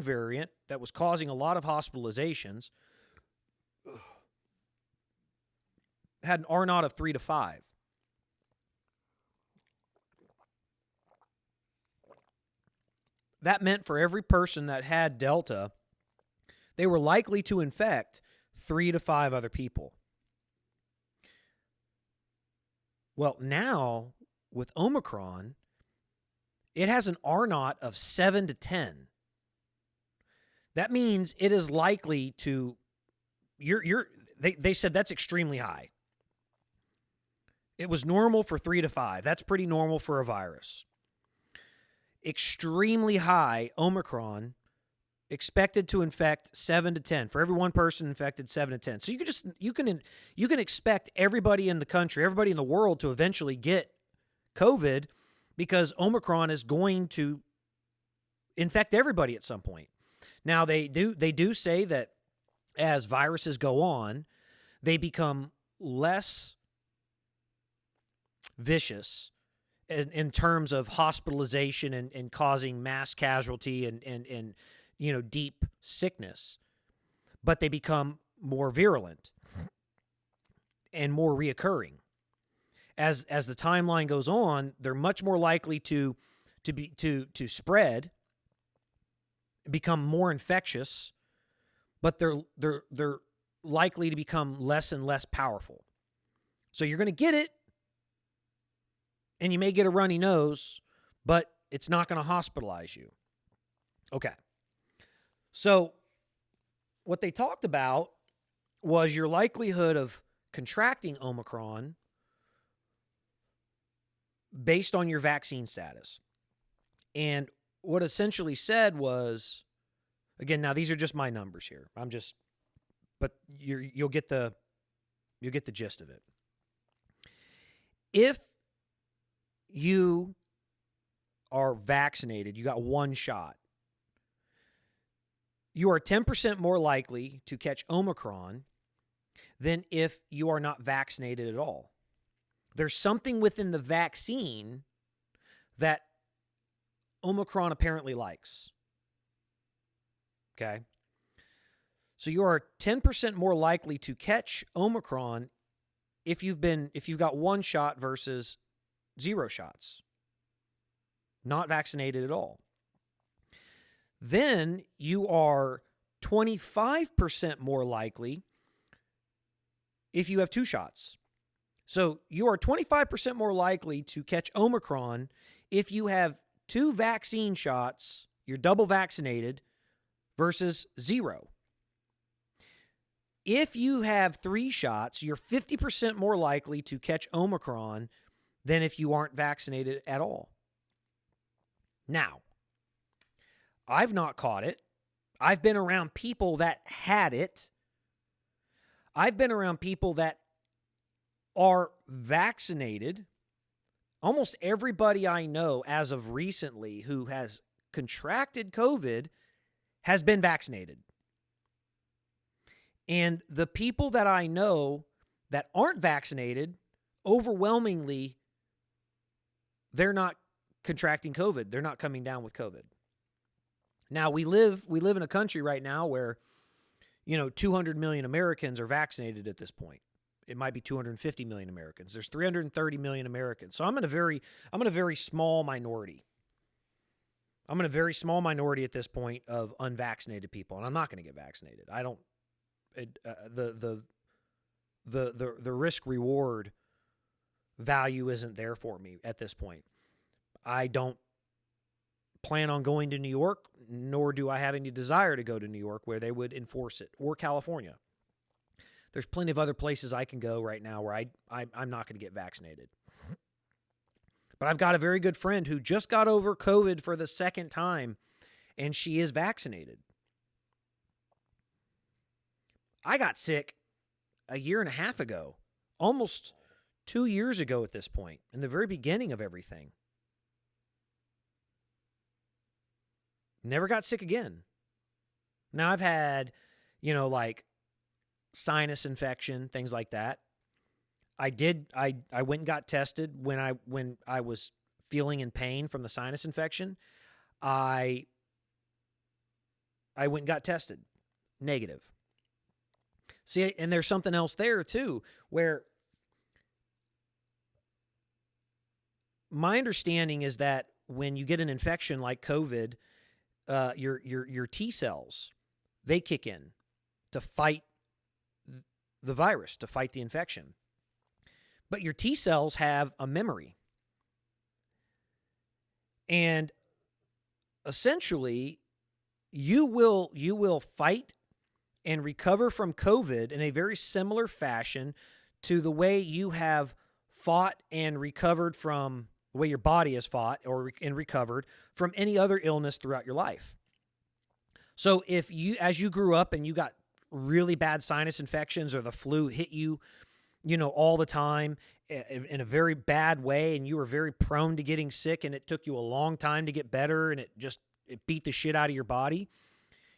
variant that was causing a lot of hospitalizations, had an R naught of 3 to 5. That meant for every person that had Delta, they were likely to infect 3 to 5 other people. Well, now with Omicron, it has an R naught of 7 to 10. That means it is likely to, they said that's extremely high. It was normal for 3 to 5. That's pretty normal for a virus. Extremely high Omicron, expected to infect 7 to 10. For every one person infected, 7 to 10. So you can expect everybody in the country, everybody in the world to eventually get COVID, because Omicron is going to infect everybody at some point. Now, they do say that as viruses go on, they become less vicious in terms of hospitalization and causing mass casualty and deep sickness. But they become more virulent and more reoccurring. As the timeline goes on, they're much more likely to spread, become more infectious, but they're likely to become less and less powerful. So you're going to get it, and you may get a runny nose, but it's not going to hospitalize you. Okay. So what they talked about was your likelihood of contracting Omicron based on your vaccine status. And what essentially said was, again, now these are just my numbers here. But you'll get the gist of it. If you are vaccinated, you got one shot, you are 10% more likely to catch Omicron than if you are not vaccinated at all. There's something within the vaccine that Omicron apparently likes. Okay? So you are 10% more likely to catch Omicron if you've got one shot versus 0 shots, not vaccinated at all. Then you are 25% more likely if you have 2 shots. So you are 25% more likely to catch Omicron if you have 2 vaccine shots, you're double vaccinated, versus 0. If you have 3 shots, you're 50% more likely to catch Omicron than if you aren't vaccinated at all. Now, I've not caught it. I've been around people that had it. I've been around people that are vaccinated. Almost everybody I know as of recently who has contracted COVID has been vaccinated. And the people that I know that aren't vaccinated, overwhelmingly, they're not contracting COVID. They're not coming down with COVID. Now, we live in a country right now where, 200 million Americans are vaccinated at this point. It might be 250 million Americans. There's 330 million Americans. So I'm in a very small minority. I'm in a very small minority at this point of unvaccinated people, and I'm not going to get vaccinated. I don't. The risk reward value isn't there for me at this point. I don't plan on going to New York, nor do I have any desire to go to New York where they would enforce it, or California. There's plenty of other places I can go right now where I'm not going to get vaccinated. But I've got a very good friend who just got over COVID for the second time, and she is vaccinated. I got sick a year and a half ago, almost 2 years ago at this point, in the very beginning of everything. Never got sick again. Now I've had, like sinus infection, things like that. I went and got tested when I was feeling in pain from the sinus infection. I went and got tested. Negative. See, and there's something else there too, where my understanding is that when you get an infection like COVID, your T cells, they kick in to fight the virus, to fight the infection. But your T cells have a memory. And essentially, you will fight and recover from COVID in a very similar fashion to the way you have fought and recovered from the way your body has fought and recovered from any other illness throughout your life. So if you, as you grew up and you got really bad sinus infections or the flu hit you, all the time in a very bad way, and you were very prone to getting sick, and it took you a long time to get better, and it beat the shit out of your body,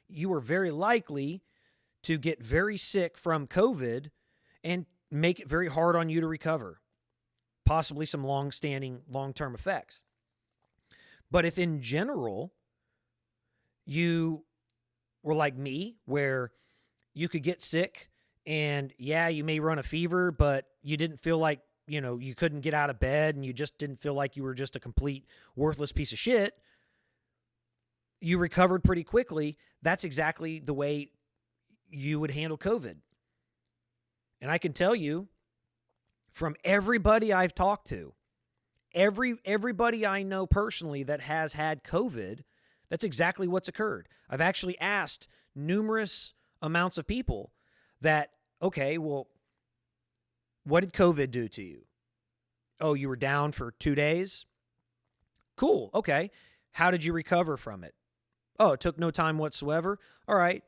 you were very likely to get very sick from COVID and make it very hard on you to recover, possibly some long-term effects. But if in general you were like me, where you could get sick and you may run a fever, but you didn't feel like, you couldn't get out of bed, and you just didn't feel like you were just a complete worthless piece of shit, you recovered pretty quickly. That's exactly the way you would handle COVID. And I can tell you from everybody I've talked to, everybody I know personally that has had COVID, that's exactly what's occurred. I've actually asked numerous amounts of people that, okay, well, what did COVID do to you? Oh, you were down for 2 days? Cool, okay. How did you recover from it? Oh, it took no time whatsoever? All right.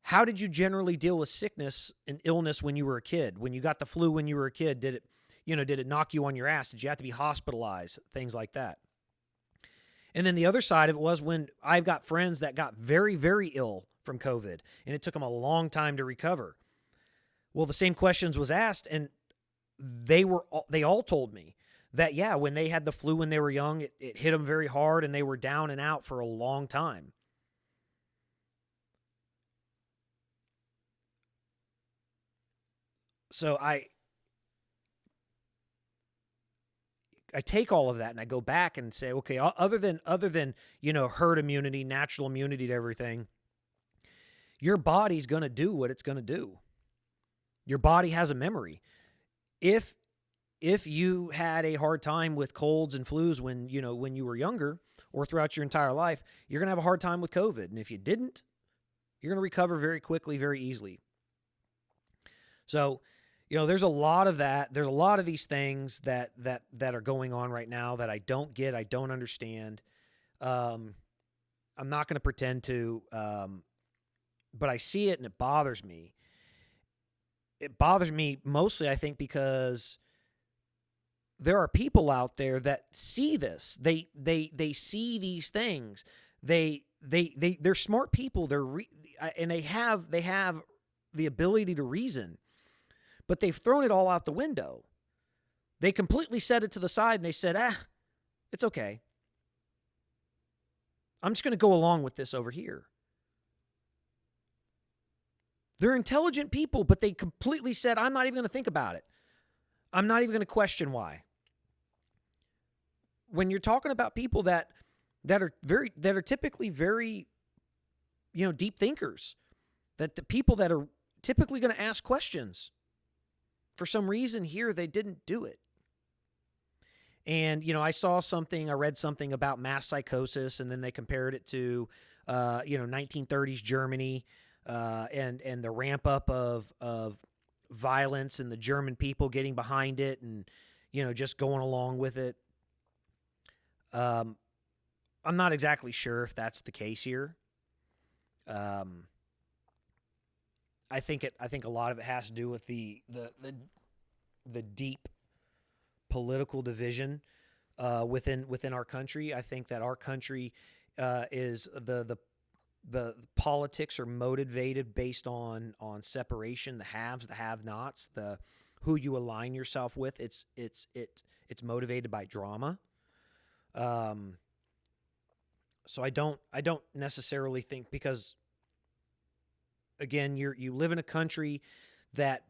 How did you generally deal with sickness and illness when you were a kid? When you got the flu when you were a kid, did it knock you on your ass? Did you have to be hospitalized? Things like that. And then the other side of it was when I've got friends that got very, very ill from COVID, and it took them a long time to recover. Well, the same questions was asked, and they all told me that, when they had the flu when they were young, it hit them very hard, and they were down and out for a long time. So I take all of that and I go back and say, okay, other than herd immunity, natural immunity to everything, your body's going to do what it's going to do. Your body has a memory. If you had a hard time with colds and flus when you were younger or throughout your entire life, you're going to have a hard time with COVID. And if you didn't, you're going to recover very quickly, very easily. So, there's a lot of that. There's a lot of these things that are going on right now that I don't get. I don't understand. I'm not going to pretend to, but I see it and it bothers me. It bothers me mostly, I think, because there are people out there that see this. They see these things. They're smart people. And they have the ability to reason, but they've thrown it all out the window. They completely set it to the side and they said, it's okay. I'm just going to go along with this over here. They're intelligent people, but they completely said, I'm not even going to think about it. I'm not even going to question why. When you're talking about people that are typically very, deep thinkers, that the people that are typically going to ask questions, for some reason here, they didn't do it. And, I read something about mass psychosis, and then they compared it to, 1930s Germany, and the ramp up of violence and the German people getting behind it and, just going along with it. I'm not exactly sure if that's the case here. I think a lot of it has to do with the deep political division within our country. I think that our country is the politics are motivated based on separation, the haves, the have-nots, the who you align yourself with. It's motivated by drama. So I don't necessarily think, because again, you live in a country that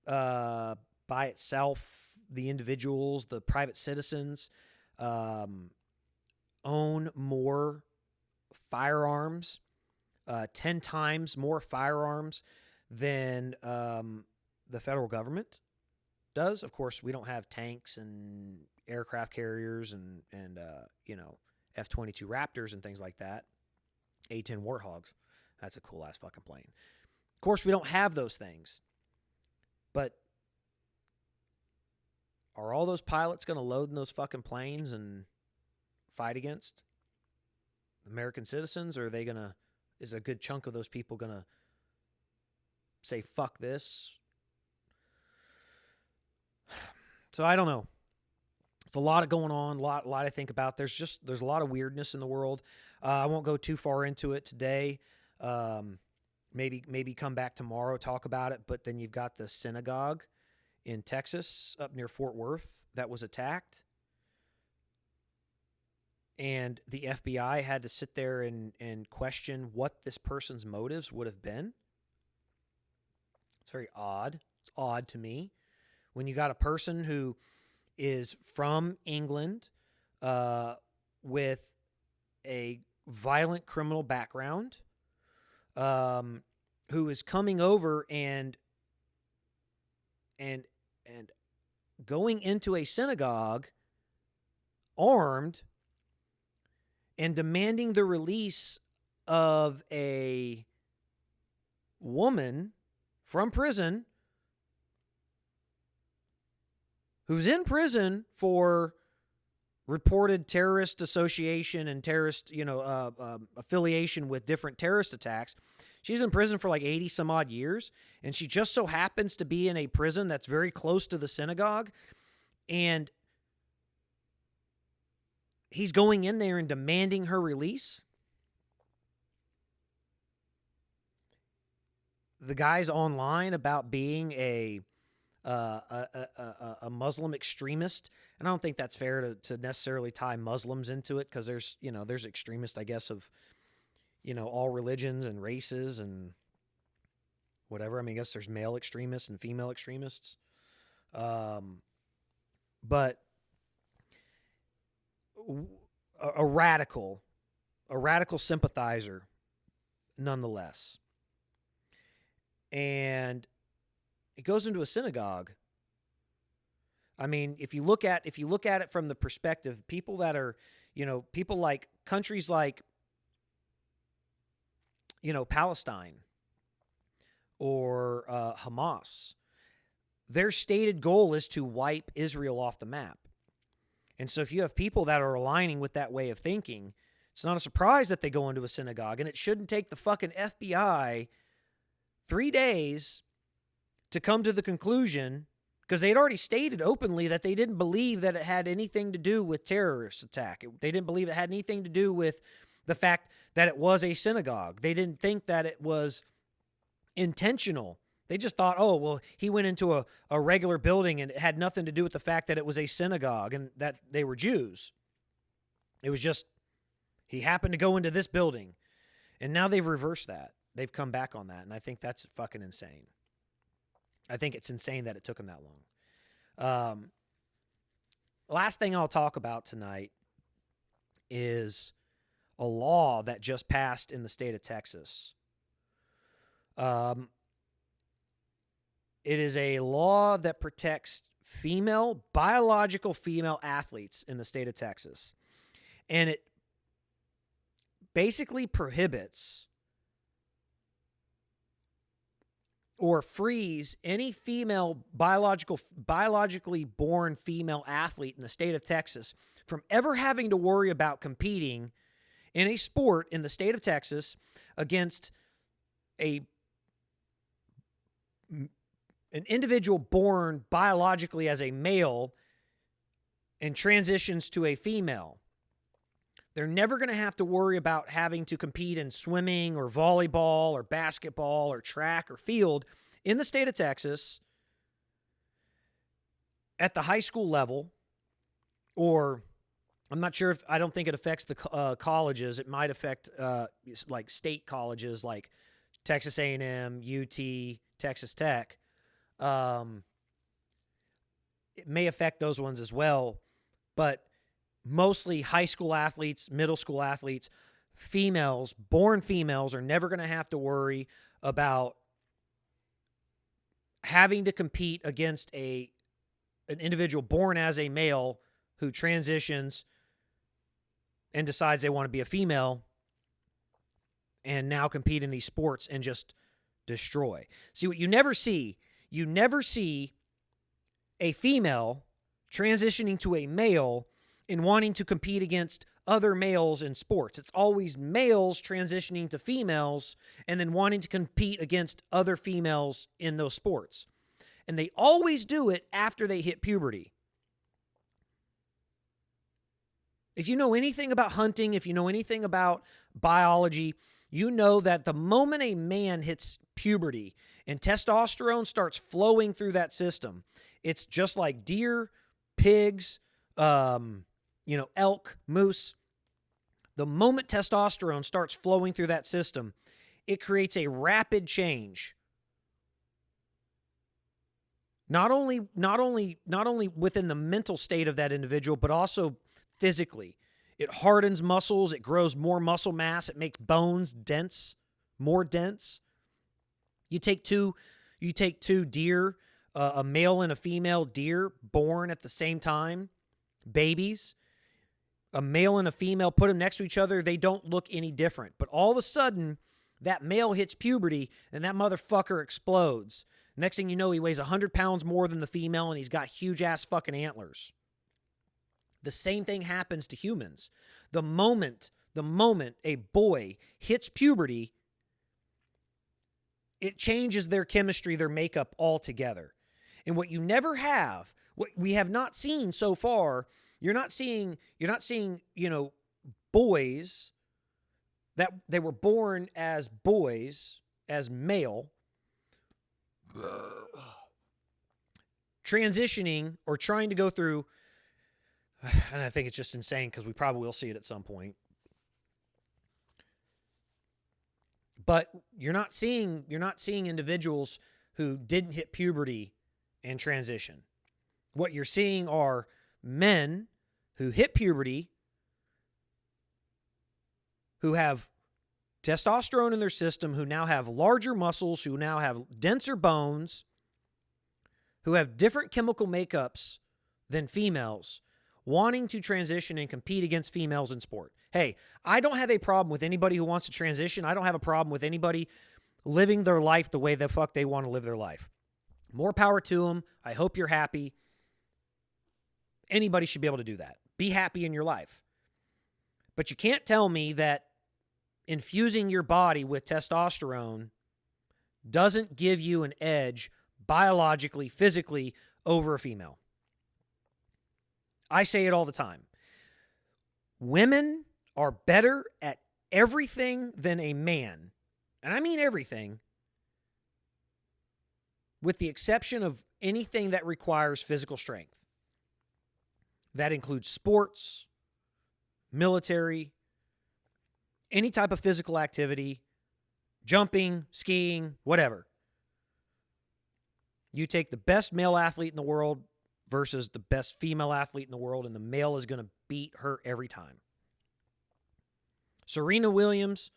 by itself, the individuals, the private citizens, own more firearms, 10 times more firearms than the federal government does. Of course, we don't have tanks and aircraft carriers and F-22 Raptors and things like that. A-10 Warthogs. That's a cool ass fucking plane. Of course, we don't have those things. But are all those pilots going to load in those fucking planes and fight against American citizens? Or are they going to, is a good chunk of those people going to say, fuck this? So I don't know. It's a lot going on, a lot to think about. There's a lot of weirdness in the world. I won't go too far into it today. Maybe come back tomorrow, talk about it. But then you've got the synagogue in Texas up near Fort Worth that was attacked. And the FBI had to sit there and question what this person's motives would have been. It's very odd. It's odd to me. When you got a person who is from England with a violent criminal background, who is coming over and going into a synagogue armed and demanding the release of a woman from prison who's in prison for reported terrorist association and terrorist, affiliation with different terrorist attacks. She's in prison for like 80 some odd years, and she just so happens to be in a prison that's very close to the synagogue, and he's going in there and demanding her release. The guy's online about being a Muslim extremist, and I don't think that's fair to necessarily tie Muslims into it, because there's extremists, I guess, of all religions and races and whatever. I mean, I guess there's male extremists and female extremists, but a radical sympathizer nonetheless. And it goes into a synagogue. I mean, if you look at it from the perspective, people that are, people like countries like, Palestine or Hamas, their stated goal is to wipe Israel off the map. And so if you have people that are aligning with that way of thinking, it's not a surprise that they go into a synagogue, and it shouldn't take the fucking FBI 3 days to come to the conclusion, because they'd already stated openly that they didn't believe that it had anything to do with terrorist attack. They didn't believe it had anything to do with the fact that it was a synagogue. They didn't think that it was intentional. They just thought, oh, well, he went into a regular building and it had nothing to do with the fact that it was a synagogue and that they were Jews. It was just, he happened to go into this building. And now they've reversed that. They've come back on that. And I think that's fucking insane. I think it's insane that it took them that long. Last thing I'll talk about tonight is a law that just passed in the state of Texas. It is a law that protects biological female athletes in the state of Texas. And it basically prohibits or frees any female biologically born female athlete in the state of Texas from ever having to worry about competing in a sport in the state of Texas against an individual born biologically as a male and transitions to a female. They're never going to have to worry about having to compete in swimming or volleyball or basketball or track or field in the state of Texas at the high school level, or I'm not sure I don't think it affects the colleges. It might affect like state colleges like Texas A&M, UT, Texas Tech. It may affect those ones as well, but mostly high school athletes, middle school athletes, born females are never going to have to worry about having to compete against an individual born as a male who transitions and decides they want to be a female and now compete in these sports and just destroy. See, what you never see a female transitioning to a male and wanting to compete against other males in sports. It's always males transitioning to females and then wanting to compete against other females in those sports. And they always do it after they hit puberty. If you know anything about hunting, if you know anything about biology, you know that the moment a man hits puberty and testosterone starts flowing through that system, it's just like deer, pigs, elk, moose. The moment testosterone starts flowing through that system, it creates a rapid change. Not only within the mental state of that individual, but also physically. It hardens muscles, it grows more muscle mass, it makes bones more dense. You take two deer, a male and a female deer born at the same time, babies, a male and a female, put them next to each other, they don't look any different. But all of a sudden, that male hits puberty and that motherfucker explodes. Next thing you know, he weighs 100 pounds more than the female and he's got huge ass fucking antlers. The same thing happens to humans. The moment a boy hits puberty, it changes their chemistry, their makeup altogether. And what you never have, what we have not seen so far, you're not seeing, boys that they were born as boys, as male, transitioning or trying to go through, and I think it's just insane because we probably will see it at some point. But you're not seeing individuals who didn't hit puberty and transition. What you're seeing are men who hit puberty, who have testosterone in their system, who now have larger muscles, who now have denser bones, who have different chemical makeups than females, wanting to transition and compete against females in sport. Hey, I don't have a problem with anybody who wants to transition. I don't have a problem with anybody living their life the way the fuck they want to live their life. More power to them. I hope you're happy. Anybody should be able to do that. Be happy in your life. But you can't tell me that infusing your body with testosterone doesn't give you an edge biologically, physically over a female. I say it all the time. Women are better at everything than a man. And I mean everything, with the exception of anything that requires physical strength. That includes sports, military, any type of physical activity, jumping, skiing, whatever. You take the best male athlete in the world versus the best female athlete in the world, and the male is going to beat her every time. Serena Williams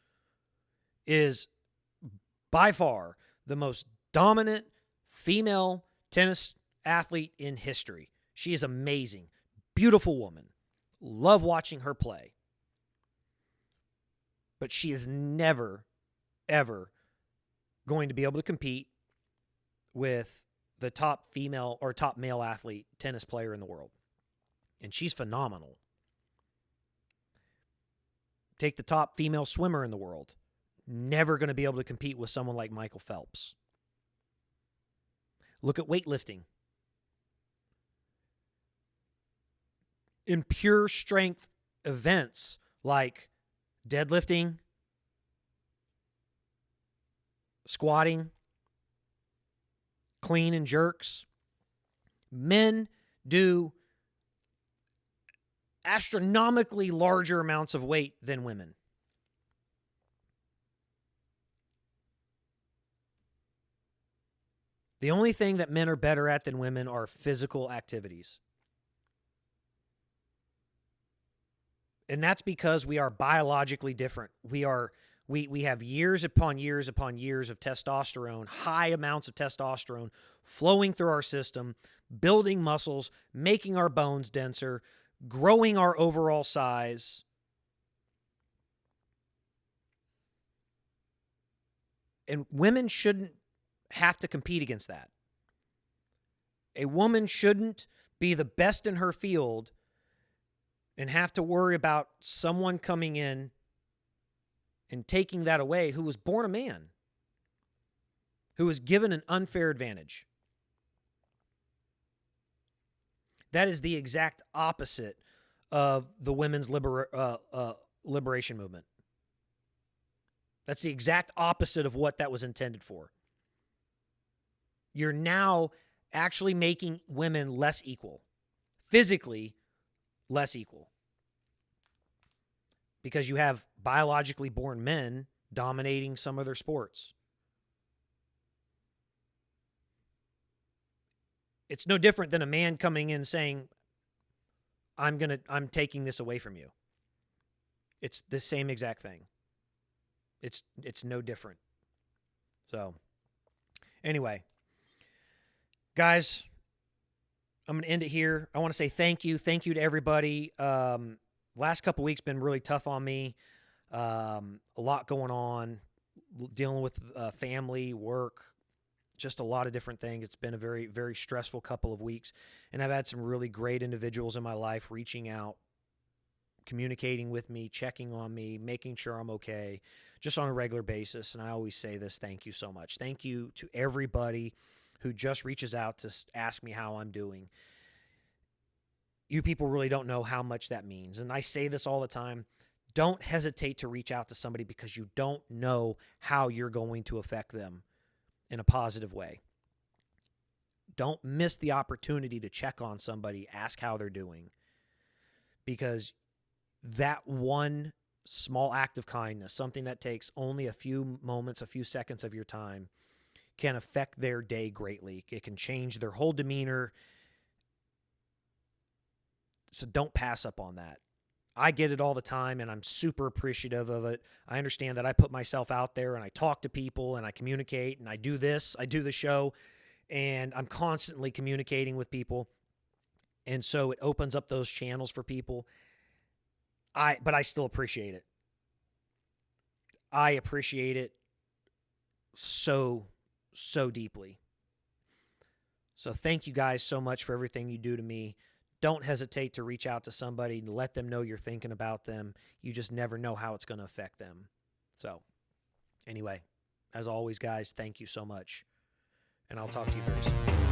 is by far the most dominant female tennis athlete in history. She is amazing. Beautiful woman. Love watching her play. But she is never, ever going to be able to compete with the top female or top male athlete tennis player in the world. And she's phenomenal. Take the top female swimmer in the world. Never going to be able to compete with someone like Michael Phelps. Look at weightlifting. In pure strength events like deadlifting, squatting, clean and jerks, men do astronomically larger amounts of weight than women. The only thing that men are better at than women are physical activities. And that's because we are biologically different. We have years upon years upon years of testosterone, high amounts of testosterone flowing through our system, building muscles, making our bones denser, growing our overall size. And women shouldn't have to compete against that. A woman shouldn't be the best in her field and have to worry about someone coming in and taking that away who was born a man, who was given an unfair advantage. That is the exact opposite of the women's liberation movement. That's the exact opposite of what that was intended for. You're now actually making women less equal, physically less equal, because you have biologically born men dominating some of their sports. It's no different than a man coming in saying, I'm taking this away from you. It's the same exact thing. It's no different. So, anyway, guys, I'm going to end it here. I want to say thank you. Thank you to everybody. Last couple weeks been really tough on me. A lot going on, dealing with family, work, just a lot of different things. It's been a very, very stressful couple of weeks. And I've had some really great individuals in my life reaching out, communicating with me, checking on me, making sure I'm okay, just on a regular basis. And I always say this, thank you so much. Thank you to everybody who just reaches out to ask me how I'm doing. You people really don't know how much that means. And I say this all the time. Don't hesitate to reach out to somebody because you don't know how you're going to affect them in a positive way. Don't miss the opportunity to check on somebody, ask how they're doing, because that one small act of kindness, something that takes only a few moments, a few seconds of your time, can affect their day greatly. It can change their whole demeanor. So don't pass up on that. I get it all the time, and I'm super appreciative of it. I understand that I put myself out there, and I talk to people, and I communicate, and I do the show, and I'm constantly communicating with people. And so it opens up those channels for people. But I still appreciate it. I appreciate it so deeply. So thank you guys so much for everything you do to me. Don't hesitate to reach out to somebody and let them know you're thinking about them. You just never know how it's going to affect them. So anyway, as always, guys, thank you so much. And I'll talk to you very soon.